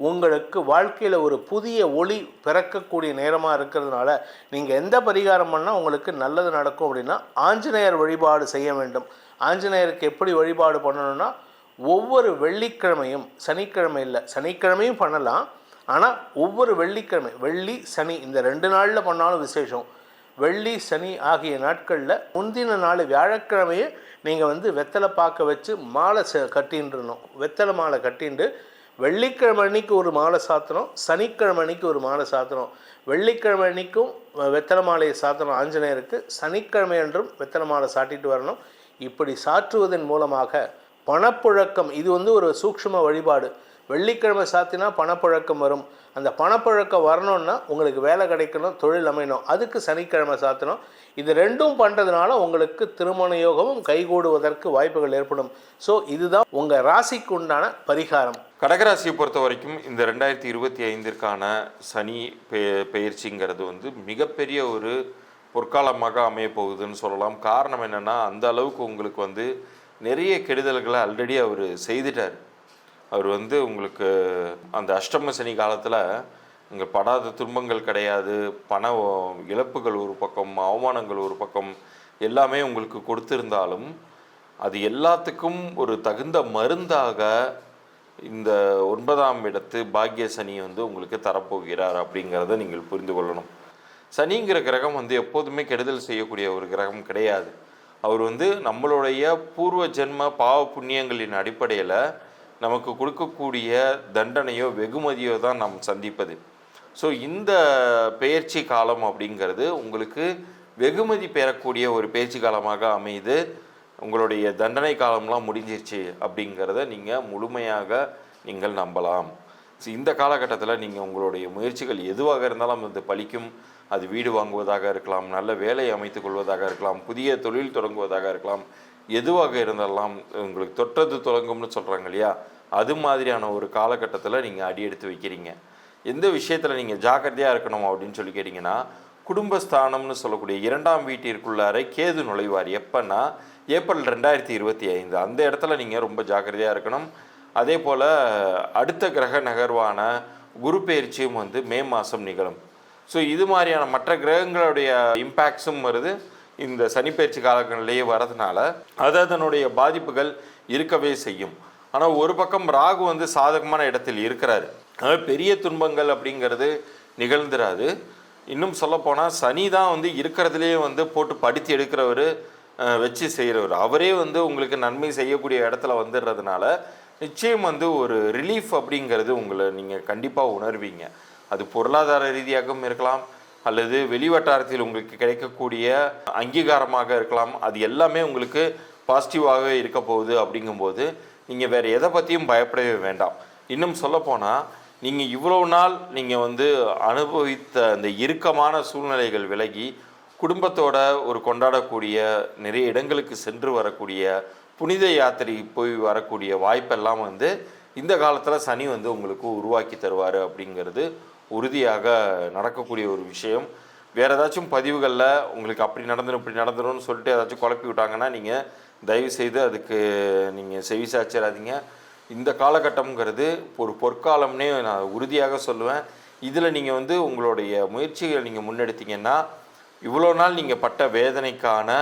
உங்களுக்கு வாழ்க்கையில் ஒரு புதிய ஒளி பிறக்கக்கூடிய நேரமாக இருக்கிறதுனால நீங்கள் எந்த பரிகாரம் பண்ணால் உங்களுக்கு நல்லது நடக்கும் அப்படின்னா, ஆஞ்சநேயர் வழிபாடு செய்ய வேண்டும். ஆஞ்சநேயருக்கு எப்படி வழிபாடு பண்ணணும்னா, ஒவ்வொரு வெள்ளிக்கிழமையும், சனிக்கிழமை இல்லை, சனிக்கிழமையும் பண்ணலாம், ஆனால் ஒவ்வொரு வெள்ளிக்கிழமை, வெள்ளி சனி இந்த 2 நாளில் பண்ணாலும் விசேஷம். வெள்ளி சனி ஆகிய நாட்களில் முந்தின நாள் வியாழக்கிழமையே நீங்கள் வந்து வெத்தலை பாக்க வச்சு மாலை கட்டின்றணும். வெத்தலை மாலை கட்டிண்டு வெள்ளிக்கிழமை அன்னைக்கு ஒரு மாலை சாத்தணும், சனிக்கிழமை அன்னைக்கு ஒரு மாலை சாத்தணும். வெள்ளிக்கிழமை அன்னைக்கும் வெத்தலை மாலையை சாத்தணும் ஆஞ்சநேயருக்கு, சனிக்கிழமை அன்றும் வெத்தலை மாலை சாட்டிட்டு வரணும். இப்படி சாற்றுவதன் மூலமாக பணப்புழக்கம், இது வந்து ஒரு சூக்ஷ்ம வழிபாடு. வெள்ளிக்கிழமை சாத்தினா பணப்புழக்கம் வரும். அந்த பணப்புழக்கம் வரணும்னா உங்களுக்கு வேலை கிடைக்கணும், தொழில் அமையணும், அதுக்கு சனிக்கிழமை சாத்தணும். இது ரெண்டும் பண்ணுறதுனால உங்களுக்கு திருமண யோகமும் கைகூடுவதற்கு வாய்ப்புகள் ஏற்படும். ஸோ இதுதான் உங்கள் ராசிக்கு உண்டான பரிகாரம். கடகராசியை பொறுத்த வரைக்கும் இந்த 2025ற்கான சனி பெயர்ச்சிங்கிறது வந்து மிகப்பெரிய ஒரு பொற்காலமாக அமைய போகுதுன்னு சொல்லலாம். காரணம் என்னென்னா, அந்த அளவுக்கு உங்களுக்கு வந்து நிறைய கெடுதல்களை ஆல்ரெடி அவர் செய்துட்டார். அவர் வந்து உங்களுக்கு அந்த அஷ்டம சனி காலத்தில் இங்கே படாத துன்பங்கள் கிடையாது, பண இழப்புகள் ஒரு பக்கம், அவமானங்கள் ஒரு பக்கம், எல்லாமே உங்களுக்கு கொடுத்திருந்தாலும் அது எல்லாத்துக்கும் ஒரு தகுந்த மருந்தாக இந்த 9ஆம் இடத்து பாக்கிய சனி வந்து உங்களுக்கு தரப்போகிறார் அப்படிங்கிறத நீங்கள் புரிந்து கொள்ளணும். சனிங்கிற கிரகம் வந்து எப்போதுமே கெடுதல் செய்யக்கூடிய ஒரு கிரகம் கிடையாது. அவர் வந்து நம்மளுடைய பூர்வ ஜென்ம பாவ புண்ணியங்களின் அடிப்படையில் நமக்கு கொடுக்கக்கூடிய தண்டனையோ வெகுமதியோ தான் நாம் சந்திப்பது. ஸோ இந்த பெயர்ச்சி காலம் அப்படிங்கிறது உங்களுக்கு வெகுமதி பெறக்கூடிய ஒரு பேச்சு காலமாக அமைது. உங்களுடைய தண்டனை காலம்லாம் முடிஞ்சிருச்சு அப்படிங்கிறத நீங்கள் முழுமையாக நீங்கள் நம்பலாம். இந்த காலகட்டத்தில் நீங்கள் உங்களுடைய முயற்சிகள் எதுவாக இருந்தாலும் அது பலிக்கும். அது வீடு வாங்குவதாக இருக்கலாம், நல்ல வேலை அமைத்து கொள்வதாக இருக்கலாம், புதிய தொழில் தொடங்குவதாக இருக்கலாம், எதுவாக இருந்தாலும் உங்களுக்கு தொட்டது தொடங்கும்னு சொல்கிறாங்க இல்லையா, அது மாதிரியான ஒரு காலகட்டத்தில் நீங்கள் அடி எடுத்து வைக்கிறீங்க. எந்த விஷயத்தில் நீங்கள் ஜாக்கிரதையாக இருக்கணும் அப்படின்னு சொல்லி கேட்டிங்கன்னா, குடும்பஸ்தானம்னு சொல்லக்கூடிய 2ஆம் வீட்டிற்குள்ளார கேது நுழைவார். எப்போன்னா ஏப்ரல் 2025 அந்த இடத்துல நீங்கள் ரொம்ப ஜாக்கிரதையாக இருக்கணும். அதே போல் அடுத்த கிரக நகர்வான குரு பெயர்ச்சியும் வந்து மே மாதம் நிகழும். ஸோ இது மாதிரியான மற்ற கிரகங்களுடைய இம்பேக்ட்ஸும் வருது இந்த சனிப்பெயர்ச்சி காலங்களிலேயே வரதுனால அது அதனுடைய பாதிப்புகள் இருக்கவே செய்யும். ஆனால் ஒரு பக்கம் ராகு வந்து சாதகமான இடத்தில் இருக்கிறாரு, அதனால் பெரிய துன்பங்கள் அப்படிங்கிறது நிகழ்ந்துராது. இன்னும் சொல்லப்போனால் சனி தான் வந்து இருக்கிறதுலே வந்து போட்டு படித்து எடுக்கிறவர், வச்சு செய்கிறவர். அவரே வந்து உங்களுக்கு நன்மை செய்யக்கூடிய இடத்துல வந்துடுறதுனால நிச்சயம் வந்து ஒரு ரிலீஃப் அப்படிங்கிறது உங்களை நீங்கள் கண்டிப்பாக உணர்வீங்க. அது பொருளாதார ரீதியாகவும் இருக்கலாம், அல்லது வெளிவட்டாரத்தில் உங்களுக்கு கிடைக்கக்கூடிய அங்கீகாரமாக இருக்கலாம். அது எல்லாமே உங்களுக்கு பாசிட்டிவாகவே இருக்க போகுது. அப்படிங்கும்போது நீங்கள் வேறு எதை பற்றியும் பயப்படவே வேண்டாம். இன்னும் சொல்லப்போனால் நீங்கள் இவ்வளோ நாள் நீங்கள் வந்து அனுபவித்த அந்த இறுக்கமான சூழ்நிலைகள் விலகி குடும்பத்தோட ஒரு கொண்டாடக்கூடிய, நிறைய இடங்களுக்கு சென்று வரக்கூடிய, புனித யாத்திரை போய் வரக்கூடிய வாய்ப்பெல்லாம் வந்து இந்த காலத்தில் சனி வந்து உங்களுக்கு உருவாக்கி தருவார் அப்படிங்கிறது உறுதியாக நடக்கக்கூடிய ஒரு விஷயம். வேறு ஏதாச்சும் பதிவுகளில் உங்களுக்கு அப்படி நடந்துடும் இப்படி நடந்துடும்னு சொல்லிட்டு ஏதாச்சும் குழப்பி விட்டாங்கன்னா நீங்கள் தயவுசெய்து அதுக்கு நீங்கள் செவிசாச்சிடாதீங்க. இந்த காலகட்டம்ங்கிறது ஒரு பொற்காலம்னே நான் உறுதியாக சொல்லுவேன். இதில் நீங்கள் வந்து உங்களுடைய முயற்சிகளை நீங்கள் முன்னெடுத்தீங்கன்னா இவ்வளோ நாள் நீங்கள் பட்ட வேதனைக்கான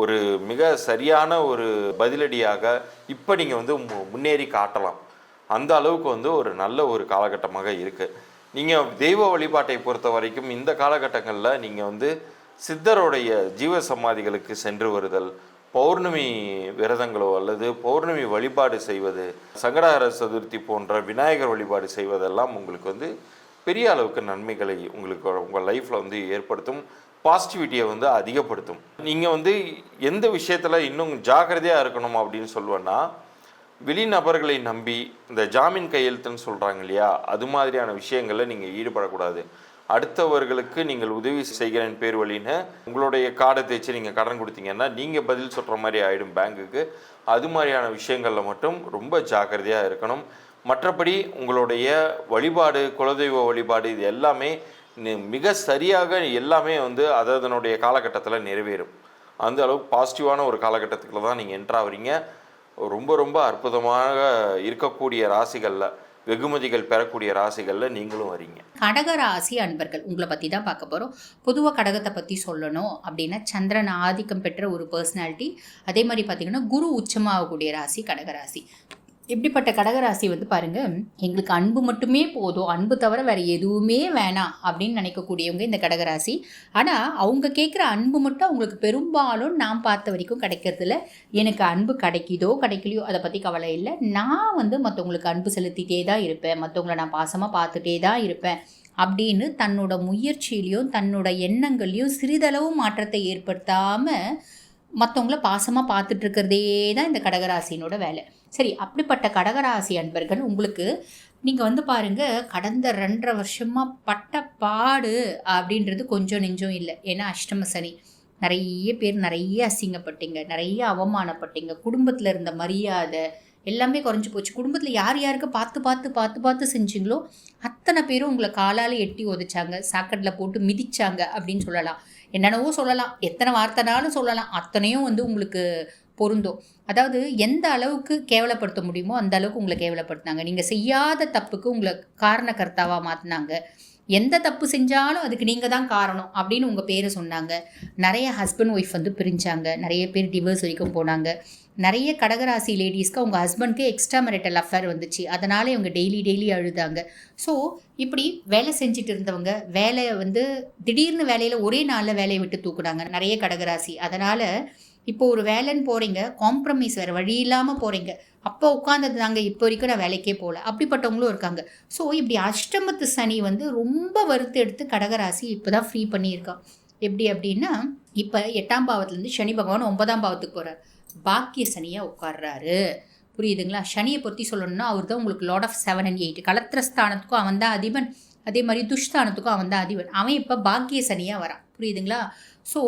ஒரு மிக சரியான ஒரு பதிலடியாக இப்போ நீங்கள் வந்து முன்னேறி காட்டலாம். அந்த அளவுக்கு வந்து ஒரு நல்ல ஒரு காலகட்டமாக இருக்குது. நீங்கள் தெய்வ வழிபாட்டை பொறுத்த வரைக்கும் இந்த காலகட்டங்களில் நீங்கள் வந்து சித்தருடைய ஜீவ சமாதிகளுக்கு சென்று வருதல், பௌர்ணமி விரதங்களோ அல்லது பௌர்ணமி வழிபாடு செய்வது, சங்கடஹர சதுர்த்தி போன்ற விநாயகர் வழிபாடு செய்வதெல்லாம் உங்களுக்கு வந்து பெரிய அளவுக்கு நன்மைகளை உங்களுக்கு உங்கள் லைஃப்பில் வந்து ஏற்படுத்தும். பாசிட்டிவிட்டியை வந்து அதிகப்படுத்தும். நீங்கள் வந்து எந்த விஷயத்தில் இன்னும் ஜாக்கிரதையாக இருக்கணும் அப்படின்னு சொல்லுவேன்னா, வெளிநபர்களை நம்பி இந்த ஜாமீன் கையெழுத்துன்னு சொல்கிறாங்க இல்லையா, அது மாதிரியான விஷயங்களில் நீங்கள் ஈடுபடக்கூடாது. அடுத்தவர்களுக்கு நீங்கள் உதவி செய்கிறேன் பேர் வழின்னு உங்களுடைய கார்டை தேய்ச்சி நீங்கள் கடன் கொடுத்தீங்கன்னா நீங்கள் பதில் சொல்கிற மாதிரி ஆகிடும் பேங்குக்கு. அது மாதிரியான விஷயங்களில் மட்டும் ரொம்ப ஜாக்கிரதையாக இருக்கணும். மற்றபடி உங்களுடைய வழிபாடு, குலதெய்வ வழிபாடு, இது எல்லாமே மிக சரியாக எல்லாமே வந்து அதனுடைய காலகட்டத்தில் நிறைவேறும். அந்த அளவுக்கு பாசிட்டிவான ஒரு காலகட்டத்துக்குள்ள தான் நீங்கள் என்ட்ராகிறீங்க. ரொம்ப ரொம்ப அற்புதமாக இருக்கக்கூடிய ராசிகளில், வெகுமதிகள் பெறக்கூடிய ராசிகளில் நீங்களும் வரீங்க. கடக ராசி அன்பர்கள் உங்களை பற்றி தான் பார்க்க போகிறோம். பொதுவாக கடகத்தை பற்றி சொல்லணும் அப்படின்னா சந்திரன் ஆதிக்கம் பெற்ற ஒரு பர்சனாலிட்டி. அதே மாதிரி பார்த்திங்கன்னா குரு உச்சமாகக்கூடிய ராசி கடகராசி. இப்படிப்பட்ட கடகராசி வந்து பாருங்கள், எங்களுக்கு அன்பு மட்டுமே போதும், அன்பு தவிர வேறு எதுவுமே வேணாம் அப்படின்னு நினைக்கக்கூடியவங்க இந்த கடகராசி. ஆனால் அவங்க கேட்குற அன்பு மட்டும் அவங்களுக்கு பெரும்பாலும் நான் பார்த்த வரைக்கும் கிடைக்கிறதில்ல. எனக்கு அன்பு கிடைக்குதோ கிடைக்கலையோ அதை பற்றி கவலை இல்லை, நான் வந்து மற்றவங்களுக்கு அன்பு செலுத்திட்டே தான் இருப்பேன், மற்றவங்கள நான் பாசமாக பார்த்துட்டே தான் இருப்பேன் அப்படின்னு தன்னோட முயற்சியிலையும் தன்னோட எண்ணங்கள்லையும் சிறிதளவு மாற்றத்தை ஏற்படுத்தாமல் மற்றவங்கள பாசமாக பார்த்துட்ருக்கிறதே தான் இந்த கடகராசினோட வேலை. சரி, அப்படிப்பட்ட கடகராசி அன்பர்கள் உங்களுக்கு நீங்கள் வந்து பாருங்கள், கடந்த 2.5 வருஷமாக பட்ட பாடு அப்படின்றது கொஞ்சம் நெஞ்சம் இல்லை. ஏன்னா அஷ்டம சனி, நிறைய பேர் நிறைய அசிங்கப்பட்டீங்க, நிறைய அவமானப்பட்டீங்க, குடும்பத்தில் இருந்த மரியாதை எல்லாமே குறைஞ்சி போச்சு. குடும்பத்தில் யார் யாருக்கு பார்த்து பார்த்து பார்த்து பார்த்து செஞ்சிங்களோ அத்தனை பேரும் உங்களை காலால் எட்டி உதைச்சாங்க, சாக்கட்டில் போட்டு மிதிச்சாங்க அப்படின்னு சொல்லலாம். என்னென்னவோ சொல்லலாம், எத்தனை வார்த்தைனாலும் சொல்லலாம், அத்தனையும் வந்து உங்களுக்கு பொருந்தும். அதாவது எந்த அளவுக்கு கேவலப்படுத்த முடியுமோ அந்த அளவுக்கு உங்களை கேவலப்படுத்தினாங்க. நீங்கள் செய்யாத தப்புக்கு உங்களை காரணக்கர்த்தாவாக மாற்றினாங்க. எந்த தப்பு செஞ்சாலும் அதுக்கு நீங்கள் தான் காரணம் அப்படின்னு உங்கள் பேரை சொன்னாங்க. நிறைய ஹஸ்பண்ட் ஒய்ஃப் வந்து பிரிஞ்சாங்க, நிறைய பேர் டிவோர்ஸ் வரைக்கும் போனாங்க. நிறைய கடகராசி லேடிஸ்க்கு அவங்க ஹஸ்பண்ட்க்கு எக்ஸ்ட்ரா மேரிட்டல் அஃபேர் வந்துச்சு, அதனால் இவங்க டெய்லி அழுதாங்க. ஸோ இப்படி வேலை செஞ்சுட்டு இருந்தவங்க வேலையை வந்து திடீர்னு வேலையில் ஒரே நாளில் வேலையை விட்டு தூக்குனாங்க நிறைய கடகராசி. அதனால் இப்போ ஒரு வேலைன்னு போகிறீங்க, காம்ப்ரமைஸ் வேறு வழி இல்லாமல் போகிறீங்க. அப்போ உட்காந்தது நாங்கள் இப்போ வரைக்கும் நான் வேலைக்கே போகல, அப்படிப்பட்டவங்களும் இருக்காங்க. ஸோ இப்படி அஷ்டமத்து சனி வந்து ரொம்ப வருத்து எடுத்து கடகராசி இப்போ தான் ஃப்ரீ பண்ணியிருக்கான். எப்படி அப்படின்னா, இப்போ 8ஆம் பாவத்துலேருந்து சனி பகவான் 9ஆம் பாவத்துக்கு போகிறார். பாக்கிய சனியாக உட்கார்றாரு. புரியுதுங்களா? சனியை பற்றி சொல்லணும்னா அவர் தான் உங்களுக்கு லார்ட் ஆஃப் 7 and 8. கலத்திரஸ்தானத்துக்கும் அவன் தான் அதிபன், அதே மாதிரி துஷ்தானத்துக்கும் அவன் தான் அதிபன். அவன் இப்போ பாக்கிய சனியாக வரான். புரியுதுங்களா? ஸோ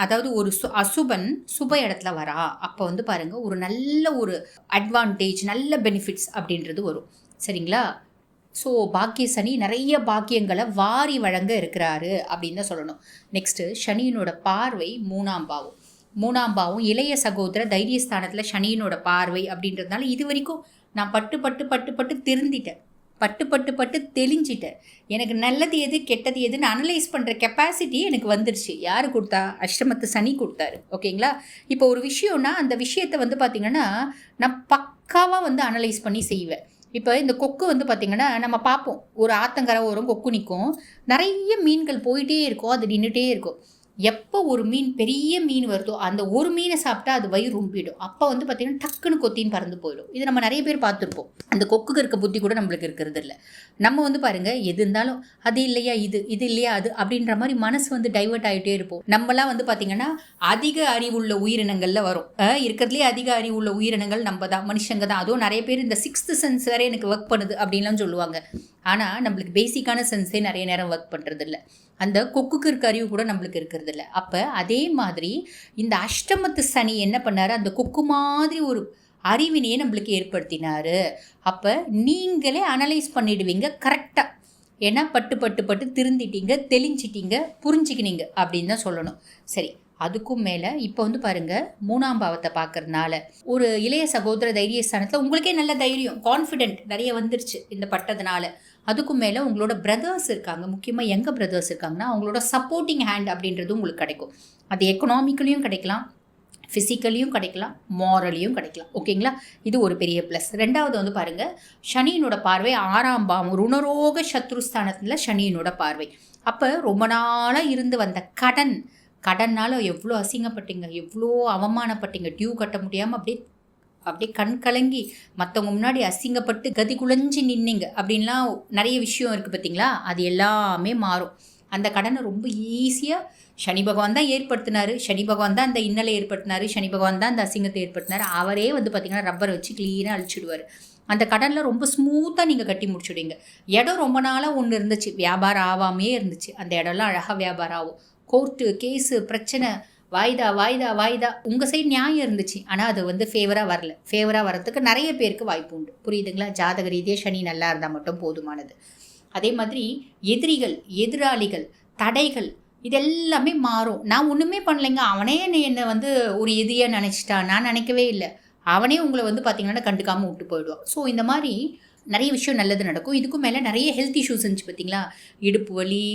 அதாவது ஒரு அசுபன் சுப இடத்துல வரா. அப்போ வந்து பாருங்கள், ஒரு நல்ல ஒரு அட்வான்டேஜ், நல்ல பெனிஃபிட்ஸ் அப்படின்றது வரும். சரிங்களா? ஸோ பாக்கிய சனி நிறைய பாக்கியங்களை வாரி வழங்க இருக்கிறாரு அப்படின்னு தான் சொல்லணும். நெக்ஸ்ட்டு சனியினோட பார்வை 3ஆம் பாவம். 3ஆம் பாவம் இளைய சகோதர தைரியஸ்தானத்தில் சனியினோட பார்வை அப்படின்றதுனால இது வரைக்கும் நான் பட்டு திருந்திட்டேன், பட்டு தெளிஞ்சிட்டேன். எனக்கு நல்லது எது கெட்டது எதுன்னு அனலைஸ் பண்ணுற கெப்பாசிட்டி எனக்கு வந்துருச்சு. யார் கொடுத்தா? அஷ்டமத்து சனி கொடுத்தாரு. ஓகேங்களா? இப்போ ஒரு விஷயம்னா அந்த விஷயத்தை வந்து பார்த்திங்கன்னா நான் பக்காவாக வந்து அனலைஸ் பண்ணி செய்வேன். இப்போ இந்த கொக்கு வந்து பார்த்திங்கன்னா நம்ம பார்ப்போம், ஒரு ஆத்தங்கரை ஓரம் கொக்கு நிற்கும், நிறைய மீன்கள் போயிட்டே இருக்கும், அது நின்றுட்டே இருக்கும். எப்போ ஒரு மீன் பெரிய மீன் வருதோ அந்த ஒரு மீனை சாப்பிட்டா அது வயிறு ரொம்பிடும். அப்போ வந்து பார்த்திங்கன்னா டக்குன்னு கொத்தின்னு பறந்து போயிடும். இது நம்ம நிறைய பேர் பார்த்துருப்போம். அந்த கொக்குக்கு இருக்க புத்தி கூட நம்மளுக்கு இருக்கிறது இல்லை. நம்ம வந்து பாருங்கள், எது இருந்தாலும் அது இல்லையா இது இல்லையா அது அப்படின்ற மாதிரி மனசு வந்து டைவர்ட் ஆகிட்டே இருப்போம். நம்மளாம் வந்து பார்த்திங்கன்னா அதிக அறிவுள்ள உயிரினங்களில் வரும். இருக்கிறதுலே அதிக அறிவுள்ள உயிரினங்கள் நம்ம தான், மனுஷங்க தான். அதுவும் நிறைய பேர் இந்த 6th சென்ஸ் வேறு எனக்கு ஒர்க் பண்ணுது அப்படின்லாம் சொல்லுவாங்க. ஆனால் நம்மளுக்கு பேசிக்கான சென்ஸே நிறைய நேரம் ஒர்க் பண்ணுறது இல்லை. அந்த கொக்குக்கு இருக்க அறிவு கூட நம்மளுக்கு இருக்கிறது இல்லை. அப்போ அதே மாதிரி இந்த அஷ்டமத்து சனி என்ன பண்ணார், அந்த கொக்கு மாதிரி ஒரு அறிவினையே நம்மளுக்கு ஏற்படுத்தினார். அப்போ நீங்களே அனலைஸ் பண்ணிடுவீங்க கரெக்டாக. ஏன்னா பட்டு திருந்திட்டீங்க, தெளிஞ்சிட்டீங்க, புரிஞ்சிக்கினீங்க அப்படின்னு தான் சொல்லணும். சரி, அதுக்கும் மேலே இப்போ வந்து பாருங்கள், 3ஆம் பாவத்தை பார்க்கறதுனால ஒரு இளைய சகோதர தைரியஸ்தானத்தில் உங்களுக்கே நல்ல தைரியம், கான்ஃபிடென்ட் நிறைய வந்துருச்சு இந்த பட்டதுனால. அதுக்கும் மேலே உங்களோட பிரதர்ஸ் இருக்காங்க, முக்கியமாக எங்கள் பிரதர்ஸ் இருக்காங்கன்னா அவங்களோட சப்போர்ட்டிங் ஹேண்ட் அப்படின்றது உங்களுக்கு கிடைக்கும். அது எக்கனாமிக்கலியும் கிடைக்கலாம், ஃபிசிக்கலியும் கிடைக்கலாம், மாரலியும் கிடைக்கலாம். ஓகேங்களா? இது ஒரு பெரிய ப்ளஸ். ரெண்டாவது வந்து பாருங்கள், சனியினோட பார்வை 6ஆம் பாவம் ருணரோக சத்ருஸ்தானத்தில் சனியினோட பார்வை. அப்போ ரொம்ப நாளாக இருந்து வந்த கடனால் எவ்வளோ அசிங்கப்பட்டீங்க, எவ்வளோ அவமானப்பட்டீங்க, டியூ கட்ட முடியாமல் அப்படியே கண் கலங்கி மற்றவங்க முன்னாடி அசிங்கப்பட்டு கதி குலைஞ்சி நின்னீங்க அப்படின்லாம் நிறைய விஷயம் இருக்குது பார்த்தீங்களா? அது எல்லாமே மாறும். அந்த கடனை ரொம்ப ஈஸியாக சனி பகவான் தான் ஏற்படுத்தினார், சனி பகவான் தான் அந்த இன்னலை ஏற்படுத்தினார், சனி பகவான் தான் அந்த அசிங்கத்தை ஏற்படுத்தினார். அவரே வந்து பார்த்திங்கன்னா ரப்பரை வச்சு க்ளீனாக அழிச்சிடுவார். அந்த கடனில் ரொம்ப ஸ்மூத்தாக நீங்கள் கட்டி முடிச்சுடுவீங்க. இடம் ரொம்ப நாளாக ஒன்று இருந்துச்சு, வியாபாரம் ஆகாமையே இருந்துச்சு, அந்த இடம்லாம் அழகாக வியாபாரம் ஆகும். கோர்ட்டு கேஸு பிரச்சனை, வாய்தா உங்கள் சைடு நியாயம் இருந்துச்சு, ஆனால் அது வந்து ஃபேவராக வரத்துக்கு நிறைய பேருக்கு வாய்ப்பு உண்டு. புரியுதுங்களா? ஜாதக ரீதியாக சனி நல்லா இருந்தால் மட்டும் போதுமானது. அதே மாதிரி எதிராளிகள், தடைகள் இதெல்லாமே மாறும். நான் ஒன்றுமே பண்ணலைங்க, அவனே என்னை வந்து ஒரு எதிரியாக நினச்சிட்டான், நான் நினைக்கவே இல்லை, அவனே உங்களை வந்து பார்த்திங்கன்னா கண்டுக்காமல் விட்டு போயிடுவான். ஸோ இந்த மாதிரி நிறைய விஷயம் நல்லது நடக்கும். இதுக்கும் மேலே நிறைய ஹெல்த் இஷ்யூஸ் இருந்துச்சு பார்த்தீங்களா? இடுப்பு வலி,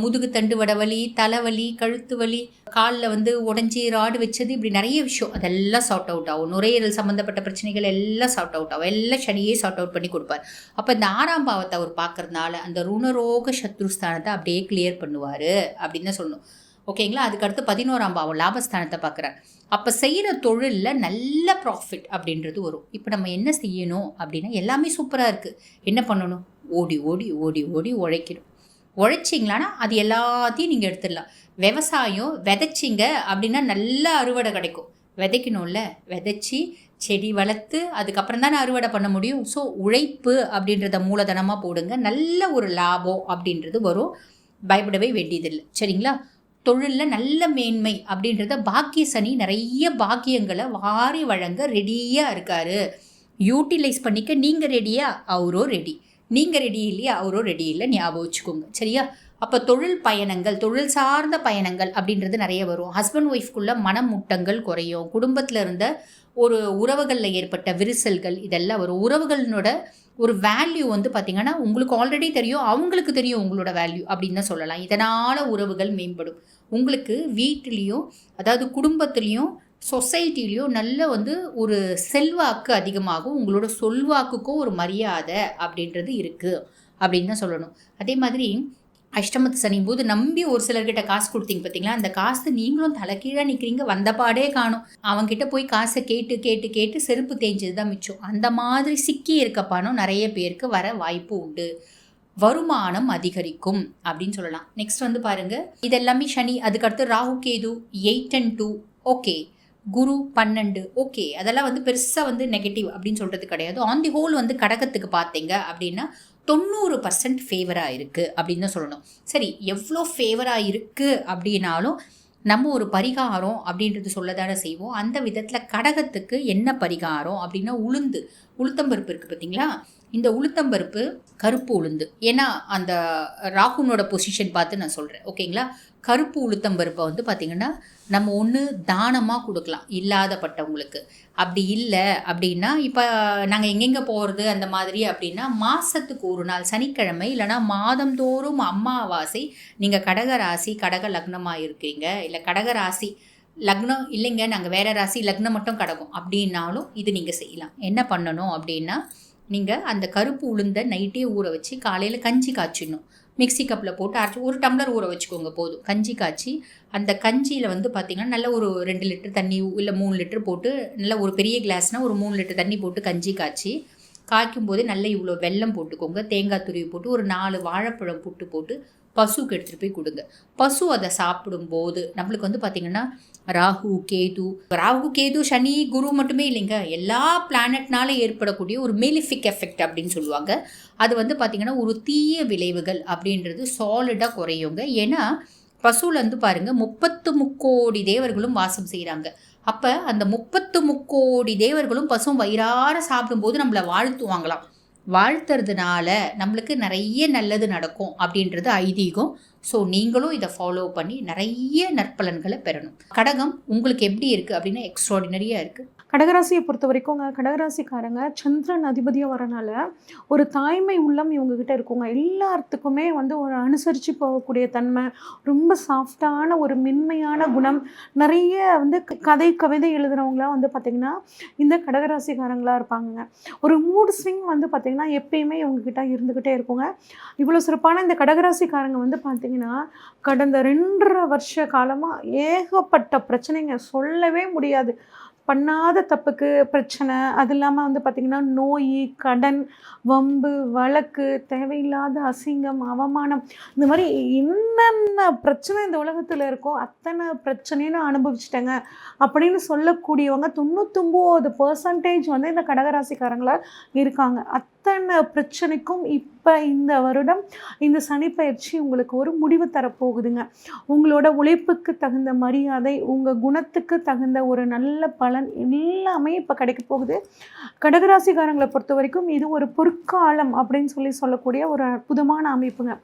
முதுகு தண்டு வட வலி, தலைவலி, கழுத்து வலி, காலில் வந்து உடஞ்சி ராடு வச்சது, இப்படி நிறைய விஷயம் அதெல்லாம் சார்ட் அவுட் ஆகும். நுரையீரல் சம்மந்தப்பட்ட பிரச்சனைகள் எல்லாம் சார்ட் அவுட் ஆகும். எல்லாம் சனியே சார்ட் அவுட் பண்ணி கொடுப்பார். அப்போ இந்த 6ஆம் பாவத்தை அவர் பார்க்கறதுனால அந்த ருணரோக சத்ருஸ்தானத்தை அப்படியே கிளியர் பண்ணுவார் அப்படின்னு தான் சொல்லணும். ஓகேங்களா? அதுக்கடுத்து 11ஆம் பாவம் லாபஸ்தானத்தை பார்க்குறார். அப்போ செய்கிற தொழிலில் நல்ல ப்ராஃபிட் அப்படின்றது வரும். இப்போ நம்ம என்ன செய்யணும் அப்படின்னா, எல்லாமே சூப்பராக இருக்குது, என்ன பண்ணணும்? ஓடி உழைக்கணும். உழைச்சிங்களான்னா அது எல்லாத்தையும் நீங்கள் எடுத்துடலாம். விவசாயம் விதைச்சிங்க அப்படின்னா நல்ல அறுவடை கிடைக்கும். விதைக்கணும்ல, விதைச்சி செடி வளர்த்து அதுக்கப்புறம் தானே அறுவடை பண்ண முடியும். ஸோ உழைப்பு அப்படின்றத மூலதனமாக போடுங்க, நல்ல ஒரு லாபம் அப்படின்றது வரும். பயப்படவே வேண்டியதில்லை. சரிங்களா? தொழிலில் நல்ல மேன்மை அப்படின்றத பாக்கிய சனி நிறைய பாக்கியங்களை வாரி வழங்க ரெடியாக இருக்கார். யூட்டிலைஸ் பண்ணிக்க நீங்கள் ரெடியா, அவரோ ரெடி. நீங்கள் ரெடி இல்லையா, அவரோ ரெடி இல்லை, ஞாபகம் வச்சுக்கோங்க. சரியா? அப்போ தொழில் சார்ந்த பயணங்கள் அப்படின்றது நிறைய வரும். ஹஸ்பண்ட் ஒய்ஃப்குள்ளே மனமுட்டங்கள் குறையும். குடும்பத்தில் இருந்த ஒரு உறவுகளில் ஏற்பட்ட விரிசல்கள் இதெல்லாம் வரும். உறவுகளோட ஒரு வேல்யூ வந்து பார்த்திங்கன்னா உங்களுக்கு ஆல்ரெடி தெரியும், அவங்களுக்கு தெரியும் உங்களோட வேல்யூ அப்படின்னு தான் சொல்லலாம். இதனால் உறவுகள் மேம்படும். உங்களுக்கு வீட்டிலையும், அதாவது குடும்பத்துலேயும், சொசைட்டிலையும் நல்ல வந்து ஒரு செல்வாக்கு அதிகமாகும். உங்களோட சொல்வாக்குக்கும் ஒரு மரியாதை அப்படின்றது இருக்குது அப்படின்னு தான் சொல்லணும். அதே மாதிரி அஷ்டமத்து சனியும் போது நம்பி ஒரு சிலர்கிட்ட காசு கொடுத்தீங்க பார்த்தீங்களா, அந்த காசு நீங்களும் தலைக்கீழாக நிற்கிறீங்க, வந்தபாடே காணும். அவங்ககிட்ட போய் காசை கேட்டு செருப்பு தேஞ்சது தான் மிச்சம். அந்த மாதிரி சிக்கி இருக்க பணம் நிறைய பேருக்கு வர வாய்ப்பு உண்டு. வருமானம் அதிகரிக்கும் அப்படின்னு சொல்லலாம். நெக்ஸ்ட் வந்து பாருங்க, இது எல்லாமே சனி. அதுக்கடுத்து Rahu Ketu 8 and 2 okay, Guru 12 okay. அதெல்லாம் வந்து பெருசாக வந்து நெகட்டிவ் அப்படின்னு சொல்கிறது கிடையாது. ஆன் தி ஹோல் வந்து கடகத்துக்கு பார்த்தீங்க அப்படின்னா 90% ஃபேவராக இருக்குது அப்படின்னு தான் சொல்லணும். சரி, எவ்வளோ ஃபேவராக இருக்குது அப்படின்னாலும் நம்ம ஒரு பரிகாரம் அப்படின்றது சொல்லதானே செய்வோம். அந்த விதத்தில் கடகத்துக்கு என்ன பரிகாரம் அப்படின்னா, உளுத்தம்பருப்பு இருக்குது பார்த்தீங்களா, இந்த உளுத்தம்பருப்பு கருப்பு உளுந்து. ஏன்னா அந்த ராகுனோட பொசிஷன் பார்த்து நான் சொல்கிறேன், ஓகேங்களா. கருப்பு உளுத்தம்பருப்பை வந்து பார்த்திங்கன்னா நம்ம ஒன்று தானமாக கொடுக்கலாம் இல்லாதப்பட்டவங்களுக்கு. அப்படி இல்லை அப்படின்னா, இப்போ நாங்கள் எங்கெங்கே போகிறது அந்த மாதிரி அப்படின்னா, மாதத்துக்கு ஒரு நாள் சனிக்கிழமை இல்லைனா மாதந்தோறும் அமாவாசை, நீங்கள் கடக ராசி கடக லக்னமாக இருக்கிறீங்க, இல்லை கடக ராசி லக்னம் இல்லைங்க நாங்கள் வேறு ராசி லக்னம் மட்டும் கடக்கும் அப்படின்னாலும் இது நீங்கள் செய்யலாம். என்ன பண்ணணும் அப்படின்னா, நீங்கள் அந்த கருப்பு உளுந்தை நைட்டே ஊற வச்சு காலையில் கஞ்சி காய்ச்சிடணும். மிக்ஸி கப்பில் போட்டு அரைச்சி 1 டம்ளர் ஊற வச்சுக்கோங்க போதும். கஞ்சி காய்ச்சி அந்த கஞ்சியில் வந்து பார்த்திங்கன்னா நல்ல ஒரு 2 லிட்டர் தண்ணி இல்லை 3 லிட்டர் போட்டு, நல்ல ஒரு பெரிய கிளாஸ்னால் ஒரு 3 லிட்டர் தண்ணி போட்டு கஞ்சி காய்க்கும் போதே நல்ல இவ்வளோ வெல்லம் போட்டுக்கோங்க, தேங்காய் துருவி போட்டு ஒரு 4 வாழைப்பழம் புட்டு போட்டு பசுக்கு எடுத்துகிட்டு போய் கொடுங்க. பசு அதை சாப்பிடும்போது நம்மளுக்கு வந்து பார்த்திங்கன்னா ராகு கேது சனி குரு மட்டுமே இல்லைங்க, எல்லா பிளானட்னால ஏற்படக்கூடிய ஒரு மேலிஃபிக் எஃபெக்ட் அப்படின்னு சொல்லுவாங்க. அது வந்து பார்த்திங்கன்னா ஒரு தீய விளைவுகள் அப்படின்றது சாலிடாக குறையுங்க. ஏன்னா பசுவில் வந்து பாருங்கள் 33 கோடி தேவர்களும் வாசம் செய்கிறாங்க. அப்போ அந்த 33 கோடி தேவர்களும் பசும் வயிறார சாப்பிடும்போது நம்மளை வாழ்த்துவாங்களாம். வாழ்த்துறதுனால நம்மளுக்கு நிறைய நல்லது நடக்கும் அப்படின்றது ஐதீகம். ஸோ நீங்களும் இதை ஃபாலோ பண்ணி நிறைய நற்பலன்களை பெறணும். கடகம் உங்களுக்கு எப்படி இருக்குது அப்படின்னா எக்ஸ்ட்ராடினரியாக இருக்குது. கடகராசியை பொறுத்த வரைக்கும் கடகராசிக்காரங்க சந்திரன் அதிபதியாக வரனால ஒரு தாய்மை உள்ளம் இவங்ககிட்ட இருக்குங்க. எல்லாத்துக்குமே வந்து ஒரு அனுசரித்து போகக்கூடிய தன்மை, ரொம்ப சாஃப்டான ஒரு மென்மையான குணம். நிறைய வந்து கவிதை எழுதுகிறவங்களாம் வந்து பார்த்திங்கன்னா இந்த கடகராசிக்காரங்களாக இருப்பாங்க. ஒரு மூட் ஸ்விங் வந்து பார்த்திங்கன்னா எப்பயுமே இவங்ககிட்ட இருந்துக்கிட்டே இருக்குங்க. இவ்வளோ சிறப்பான இந்த கடகராசிக்காரங்க வந்து பார்த்திங்கன்னா கடந்த 2.5 வருஷ காலமாக ஏகப்பட்ட பிரச்சனைங்க, சொல்லவே முடியாது. பண்ணாத தப்புக்கு பிரச்சனை, அது இல்லாமல் வந்து பார்த்திங்கன்னா நோய், கடன், வம்பு, வழக்கு, தேவையில்லாத அசிங்கம், அவமானம், இந்த மாதிரி என்னென்ன பிரச்சனை இந்த உலகத்தில் இருக்கோ அத்தனை பிரச்சனையும் நான் அனுபவிச்சிட்டேங்க அப்படின்னு சொல்லக்கூடியவங்க 99% வந்து இந்த கடகராசிக்காரங்களாக இருக்காங்க. அத்தனை பிரச்சனைக்கும் இப்போ இந்த வருடம் இந்த சனி பயிற்சி உங்களுக்கு ஒரு முடிவு தரப்போகுதுங்க. உங்களோட உழைப்புக்கு தகுந்த மரியாதை, உங்கள் குணத்துக்கு தகுந்த ஒரு நல்ல பலன் எல்லாமே இப்போ கிடைக்க போகுது. கடகராசிக்காரங்களை பொறுத்த வரைக்கும் இது ஒரு பொற்காலம் அப்படின்னு சொல்லக்கூடிய ஒரு அற்புதமான அமைப்புங்க.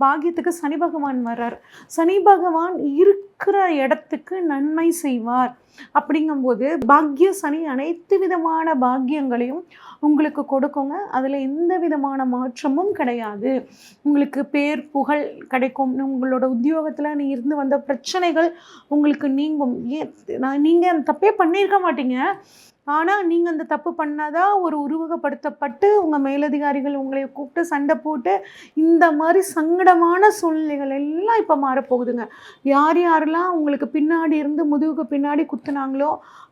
பாக்கியத்துக்கு சனி பகவான் வர்றார். சனி பகவான் இருக்கிற இடத்துக்கு நன்மை செய்வார். அப்படிங்கும்போது பாக்கிய சனி அனைத்து விதமான பாக்கியங்களையும் உங்களுக்கு கொடுக்குங்க. அதில் எந்த விதமான மாற்றமும் கிடையாது. உங்களுக்கு பேர் புகழ் கிடைக்கும். உங்களோட உத்தியோகத்தில் நீ இருந்து வந்த பிரச்சனைகள் உங்களுக்கு நீங்கும். நீங்கள் தப்பே பண்ணியிருக்க மாட்டீங்க, ஆனால் நீங்கள் அந்த தப்பு பண்ணாதான் ஒரு உருவகப்படுத்தப்பட்டு உங்கள் மேலதிகாரிகள் உங்களை கூப்பிட்டு சண்டை போட்டு இந்த மாதிரி சங்கடமான சூழ்நிலைகள் எல்லாம் இப்போ மாறப்போகுதுங்க. யாரெல்லாம் உங்களுக்கு பின்னாடி இருந்து முதுகுக்கு பின்னாடி குத்துனாங்களோ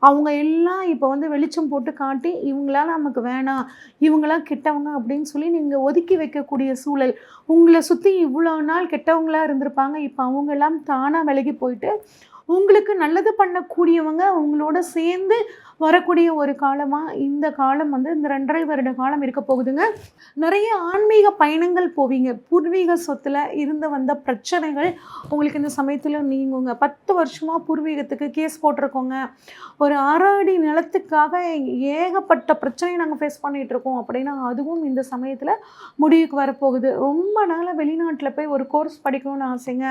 அவங்க எல்லாம் இப்போ வந்து வெளிச்சம் போட்டு காட்டி இவங்களாம் நமக்கு வேணாம், இவங்களாம் கெட்டவங்க அப்படின்னு சொல்லி நீங்கள் ஒதுக்கி வைக்கக்கூடிய சூழல். உங்களை சுற்றி இவ்வளோ நாள் கெட்டவங்களாக இருந்திருப்பாங்க, இப்போ அவங்கெல்லாம் தானாக விலகி போயிட்டு உங்களுக்கு நல்லது பண்ணக்கூடியவங்க உங்களோட சேர்ந்து வரக்கூடிய ஒரு காலமாக இந்த காலம் வந்து இந்த 2.5 வருட காலம் இருக்க போகுதுங்க. நிறைய ஆன்மீக பயணங்கள் போவீங்க. பூர்வீக சொத்தில் இருந்து வந்த பிரச்சனைகள் உங்களுக்கு இந்த சமயத்தில் நீங்குங்க. 10 வருஷமாக பூர்வீகத்துக்கு கேஸ் போட்டிருக்கோங்க, ஒரு 6 அடி நிலத்துக்காக ஏகப்பட்ட பிரச்சனையை நாங்கள் ஃபேஸ் பண்ணிகிட்ருக்கோம் அப்படின்னா அதுவும் இந்த சமயத்தில் முடிவுக்கு வரப்போகுது. ரொம்ப நாளாக வெளிநாட்டில் போய் ஒரு கோர்ஸ் படிக்கணும்னு ஆசைங்க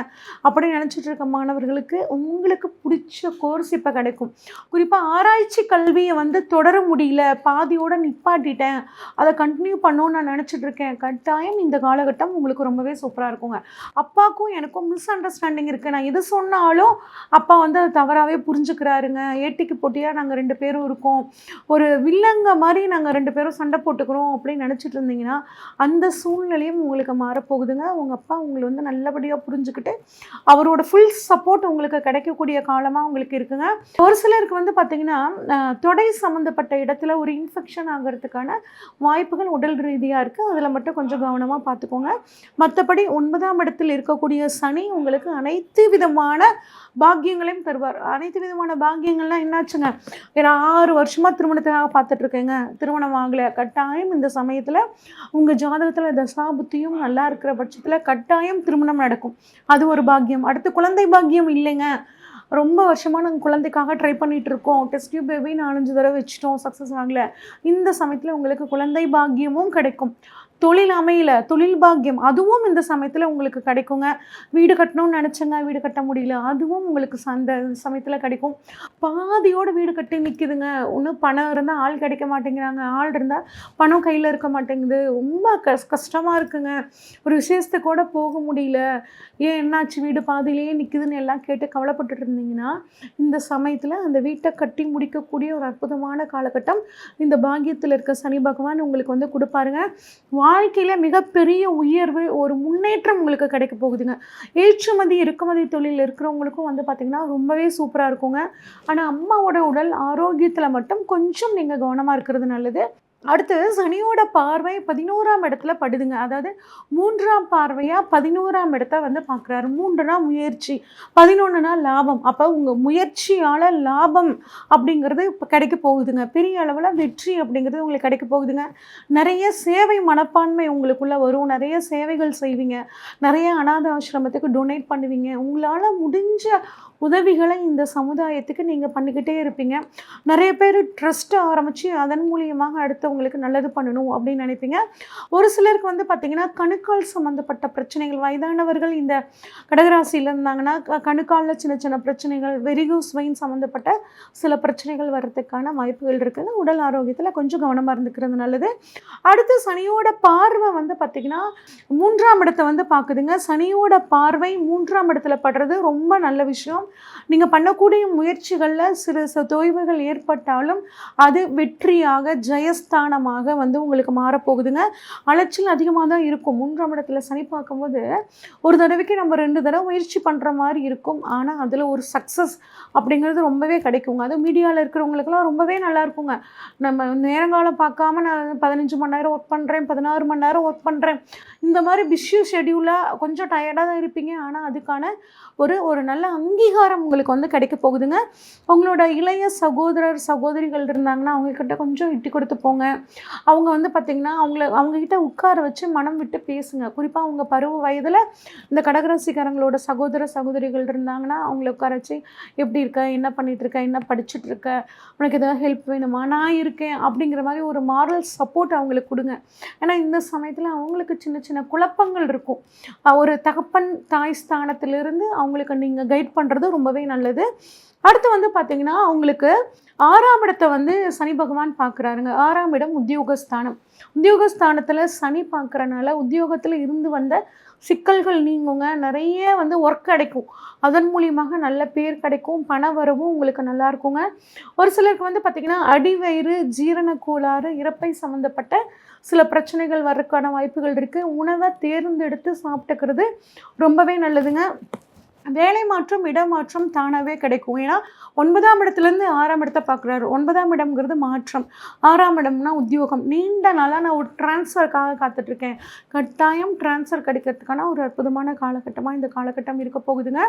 அப்படின்னு நினச்சிட்டு இருக்க மாணவர்களுக்கு உங்களுக்கு பிடிச்ச கோர்ஸ் இப்போ கிடைக்கும். குறிப்பாக ஆராய்ச்சி கல்வியை வந்து தொடர முடியல, பாதியோடு நிப்பாட்டிட்டேன், அதை கண்டினியூ பண்ணணும்னு நான் நினச்சிட்டு இருக்கேன், கட்டாயம் இந்த காலகட்டம் உங்களுக்கு ரொம்பவே சூப்பராக இருக்குங்க. அப்பாவுக்கும் எனக்கும் மிஸ் அண்டர்ஸ்டாண்டிங் இருக்குது. நான் எது சொன்னாலும் அப்பா வந்து அது தவறாகவே புரிஞ்சுக்கிறாருங்க. ஏட்டிக்கு போட்டியாக நாங்கள் 2 பேரும் இருக்கோம், ஒரு வில்லங்க மாதிரி நாங்கள் 2 பேரும் சண்டை போட்டுக்கிறோம் அப்படின்னு நினச்சிட்டு இருந்தீங்கன்னா அந்த சூழ்நிலையும் உங்களுக்கு மாறப்போகுதுங்க. உங்கள் அப்பா உங்களை வந்து நல்லபடியாக புரிஞ்சுக்கிட்டு அவரோட ஃபுல் சப்போர்ட் உங்களுக்கு கிடைக்க கிடைக்கக்கூடிய காலமாக உங்களுக்கு இருக்குங்க. ஒரு சிலருக்கு வந்து பார்த்திங்கன்னா தொடை சம்மந்தப்பட்ட இடத்துல ஒரு இன்ஃபெக்ஷன் ஆகிறதுக்கான வாய்ப்புகள் உடல் ரீதியாக இருக்குது. அதில் மட்டும் கொஞ்சம் கவனமாக பார்த்துக்கோங்க. மற்றபடி 9ஆம் இடத்தில் இருக்கக்கூடிய சனி உங்களுக்கு அனைத்து விதமான பாக்கியங்களையும் தருவார். அனைத்து விதமான பாக்கியங்கள்லாம் என்னாச்சுங்க, ஏன்னா 6 வருஷமாக திருமணத்துக்காக பார்த்துட்ருக்கேங்க, திருமணம் ஆகலை. கட்டாயம் இந்த சமயத்தில் உங்கள் ஜாதகத்தில் தசாபுத்தியும் நல்லா இருக்கிற பட்சத்தில் கட்டாயம் திருமணம் நடக்கும். அது ஒரு பாக்கியம். அடுத்து குழந்தை பாக்கியம் இல்லைங்க, ரொம்ப வருஷமாக நாங்கள் குழந்தைக்காக ட்ரை பண்ணிகிட்டு இருக்கோம், டெஸ்ட் டியூப் பேபி 4-5 தடவை வச்சுட்டோம், சக்ஸஸ் ஆகலை. இந்த சமயத்தில் உங்களுக்கு குழந்தை பாக்கியமும் கிடைக்கும். தொழில் அமையல, தொழில் பாக்கியம் அதுவும் இந்த சமயத்தில் உங்களுக்கு கிடைக்குங்க. வீடு கட்டணும்னு நினச்சங்க, வீடு கட்ட முடியல, அதுவும் உங்களுக்கு அந்த சமயத்தில் கிடைக்கும். பாதியோடு வீடு கட்டி நிற்கிதுங்க, ஒன்றும் பணம் இருந்தால் ஆள் கிடைக்க மாட்டேங்கிறாங்க, ஆள் இருந்தால் பணம் கையில் இருக்க மாட்டேங்குது, ரொம்ப கஷ்டமாக இருக்குங்க, ஒரு விசேஷத்துக்கு கூட போக முடியல, ஏன் என்னாச்சு வீடு பாதியிலேயே நிற்குதுன்னு எல்லாம் கேட்டு கவலைப்பட்டுட்டு இருந்தீங்கன்னா இந்த சமயத்தில் அந்த வீட்டை கட்டி முடிக்கக்கூடிய ஒரு அற்புதமான காலகட்டம் இந்த பாக்கியத்தில் இருக்க சனி பகவான் உங்களுக்கு வந்து கொடுப்பாருங்க. வாழ்க்கையில் மிகப்பெரிய உயர்வு, ஒரு முன்னேற்றம் உங்களுக்கு கிடைக்க போகுதுங்க. ஏற்றுமதி இறக்குமதி தொழில் இருக்கிறவங்களுக்கும் வந்து பார்த்திங்கன்னா ரொம்பவே சூப்பராக இருக்குங்க. ஆனால் அம்மாவோட உடல் ஆரோக்கியத்தில் மட்டும் கொஞ்சம் நீங்கள் கவனமாக இருக்கிறது நல்லது. அடுத்து சனியோட பார்வை 11ஆம் இடத்துல படுதுங்க. அதாவது 3ஆம் பார்வையாக 11ஆம் இடத்த வந்து பார்க்குறாரு. 3னா முயற்சி, 11னா லாபம். அப்போ உங்கள் முயற்சியால் லாபம் அப்படிங்கிறது இப்போ கிடைக்க போகுதுங்க. பெரிய அளவில் வெற்றி அப்படிங்கிறது உங்களுக்கு கிடைக்க போகுதுங்க. நிறைய சேவை மனப்பான்மை உங்களுக்குள்ளே வரும், நிறைய சேவைகள் செய்வீங்க, நிறைய அநாத ஆசிரமத்துக்கு டொனேட் பண்ணுவீங்க. உங்களால் முடிஞ்ச உதவிகளை இந்த சமுதாயத்துக்கு நீங்கள் பண்ணிக்கிட்டே இருப்பீங்க. நிறைய பேர் ட்ரஸ்ட்டை ஆரம்பித்து அதன் மூலியமாக அடுத்தவங்களுக்கு நல்லது பண்ணணும் அப்படின்னு நினைப்பீங்க. ஒரு சிலருக்கு வந்து பார்த்திங்கன்னா கணுக்கால் சம்மந்தப்பட்ட பிரச்சனைகள், வயதானவர்கள் இந்த கடகராசியில் இருந்தாங்கன்னா கணுக்காலில் சின்ன சின்ன பிரச்சனைகள், வெரிகோஸ் வெயின் சம்மந்தப்பட்ட சில பிரச்சனைகள் வர்றதுக்கான வாய்ப்புகள் இருக்குது. உடல் ஆரோக்கியத்தில் கொஞ்சம் கவனமாக இருந்துக்கிறது நல்லது. அடுத்து சனியோட பார்வை வந்து பார்த்திங்கன்னா 3ஆம் இடத்தை வந்து பார்க்குதுங்க. சனியோட பார்வை 3ஆம் இடத்துல படுறது ரொம்ப நல்ல விஷயம். நீங்கள் பண்ணக்கூடிய முயற்சிகளில் சிறு தொய்வுகள் ஏற்பட்டாலும் அது வெற்றியாக ஜெயஸ்தானமாக வந்து உங்களுக்கு மாறப்போகுதுங்க. அலைச்சல் அதிகமாக தான் இருக்கும். 3ஆம் இடத்துல சனி பார்க்கும்போது ஒரு தடவைக்கு நம்ம 2 தடவை முயற்சி பண்ணுற மாதிரி இருக்கும். ஆனால் அதில் ஒரு சக்ஸஸ் அப்படிங்கிறது ரொம்பவே கிடைக்குங்க. அது மீடியாவில் இருக்கிறவங்களுக்கெல்லாம் ரொம்பவே நல்லா இருக்குங்க. நம்ம நேரங்காலம் பார்க்காம நான் 15 மணி நேரம் ஒர்க் பண்ணுறேன், 16 மணி நேரம் ஒர்க் பண்ணுறேன், இந்த மாதிரி பிஸி ஷெடியூலாக கொஞ்சம் டயர்டாக தான் இருப்பீங்க. ஆனால் அதுக்கான ஒரு நல்ல அங்கீகாரம் உங்களுக்கு வந்து கிடைக்க போகுதுங்க. உங்களோட இளைய சகோதரர் சகோதரிகள் இருந்தாங்கன்னா அவங்கக்கிட்ட கொஞ்சம் விட்டு கொடுத்து போங்க. அவங்க வந்து பார்த்திங்கன்னா அவங்கக்கிட்ட உட்கார வச்சு மனம் விட்டு பேசுங்க. குறிப்பாக அவங்க பருவ வயதில் இந்த கடகராசிக்காரங்களோட சகோதர சகோதரிகள் இருந்தாங்கன்னா அவங்கள உட்கார வச்சு எப்படி இருக்க, என்ன பண்ணிகிட்ருக்க, என்ன படிச்சுட்ருக்க, உனக்கு எதாவது ஹெல்ப் வேணுமா, நான் இருக்கேன் அப்படிங்கிற மாதிரி ஒரு மாரல் சப்போர்ட் அவங்களுக்கு கொடுங்க. ஏன்னா இந்த சமயத்தில் அவங்களுக்கு சின்ன சின்ன குழப்பங்கள் இருக்கும். ஒரு தகப்பன் தாய் ஸ்தானத்திலிருந்து அவங்களுக்கு நீங்கள் கைட் பண்ணுறது ரொம்பவே நல்லது. அடுத்து வந்து பார்த்திங்கன்னா அவங்களுக்கு 6ஆம் இடத்தை வந்து சனி பகவான் பார்க்குறாருங்க. 6ஆம் இடம் உத்தியோகஸ்தானம். உத்தியோகஸ்தானத்தில் சனி பார்க்குறனால உத்தியோகத்தில் இருந்து வந்த சிக்கல்கள் நீங்குங்க. நிறைய வந்து ஒர்க் கிடைக்கும், அதன் மூலியமாக நல்ல பேர் கிடைக்கும், பண வரவும் உங்களுக்கு நல்லா இருக்குங்க. ஒரு சிலருக்கு வந்து பார்த்திங்கன்னா அடிவயிறு, ஜீரண கோளாறு, இறப்பை சம்மந்தப்பட்ட சில பிரச்சனைகள் வர்றதுக்கான வாய்ப்புகள் இருக்குது. உணவை தேர்ந்தெடுத்து சாப்பிட்டுக்கிறது ரொம்பவே நல்லதுங்க. வேலை மாற்றம், இடமாற்றம் தானாகவே கிடைக்கும். ஏன்னா 9ஆம் இடத்துலேருந்து 6ஆம் இடத்தை பார்க்குறாரு. 9ஆம் இடம்ங்கிறது மாற்றம், 6ஆம் இடம்னா உத்தியோகம். நீண்ட நாளாக நான் ஒரு டிரான்ஸ்ஃபருக்காக காத்துட்ருக்கேன், கட்டாயம் டிரான்ஸ்ஃபர் கிடைக்கிறதுக்கான ஒரு அற்புதமான காலகட்டமாக இந்த காலகட்டம் இருக்க போகுதுங்க.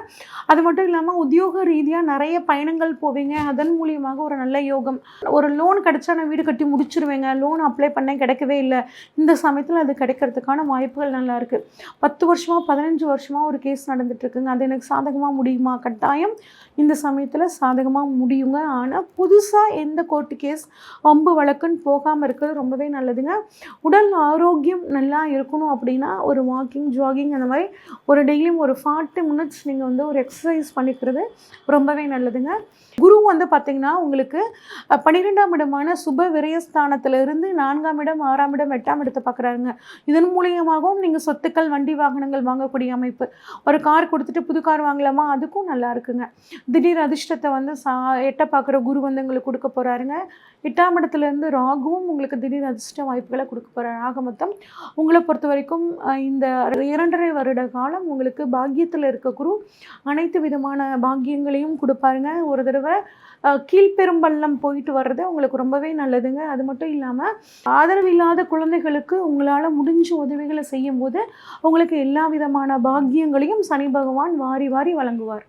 அது மட்டும் இல்லாமல் உத்தியோக ரீதியாக நிறைய பயணங்கள் போவீங்க, அதன் மூலியமாக ஒரு நல்ல யோகம். ஒரு லோன் கிடைச்சா நான் வீடு கட்டி முடிச்சிருவேங்க, லோன் அப்ளை பண்ண கிடைக்கவே இல்லை, இந்த சமயத்தில் அது கிடைக்கிறதுக்கான வாய்ப்புகள் நல்லா இருக்குது. 10 வருஷமாக 15 வருஷமாக ஒரு கேஸ் நடந்துட்டுருக்குங்க, அது எனக்கு சாதகமாக முடியுமா? கட்டாயம் இந்த சமயத்தில் சாதகமாக முடியுங்க. ஆனால் புதுசாக எந்த கோர்ட்டு கேஸ் வம்பு வழக்குன்னு போகாமல் இருக்கிறது ரொம்பவே நல்லதுங்க. உடல் ஆரோக்கியம் நல்லா இருக்கணும் அப்படின்னா ஒரு வாக்கிங், ஜாகிங் அந்த மாதிரி ஒரு டெய்லியும் ஒரு 40 மினிட்ஸ் நீங்கள் வந்து ஒரு எக்ஸசைஸ் பண்ணிக்கிறது ரொம்பவே நல்லதுங்க. குரு வந்து பார்த்திங்கன்னா உங்களுக்கு 12ஆம் இடமான சுப விரயஸ்தானத்திலிருந்து 4ஆம் இடம், 6ஆம் இடம், 8ஆம் இடத்தை பார்க்குறாருங்க. இதன் மூலியமாகவும் நீங்கள் சொத்துக்கள், வண்டி வாகனங்கள் வாங்கக்கூடிய அமைப்பு, ஒரு கார் கொடுத்துட்டு புது கார் கார் வாங்கலாமா, அதுக்கும் நல்லா இருக்குங்க. திடீர் அதிர்ஷ்டத்தை வந்து எட்ட பார்க்குற குரு வந்து உங்களுக்கு கொடுக்க போகிறாருங்க. 8ஆம் இடத்துலேருந்து ராகுவும் உங்களுக்கு திடீர் அதிர்ஷ்ட வாய்ப்புகளை கொடுக்க போகிறார். ஆக மொத்தம் உங்களை பொறுத்த வரைக்கும் இந்த 2.5 வருட காலம் உங்களுக்கு பாக்கியத்தில் இருக்க குரு அனைத்து விதமான பாக்கியங்களையும் கொடுப்பாருங்க. ஒரு தடவை கீழ்பெரும்பள்ளம் போயிட்டு வர்றது உங்களுக்கு ரொம்பவே நல்லதுங்க. அது மட்டும் இல்லாமல் ஆதரவு இல்லாத குழந்தைகளுக்கு உங்களால் முடிஞ்ச உதவிகளை செய்யும்போது உங்களுக்கு எல்லா விதமான பாக்கியங்களையும் சனி பகவான் வாரி வாரி வழங்குவார்.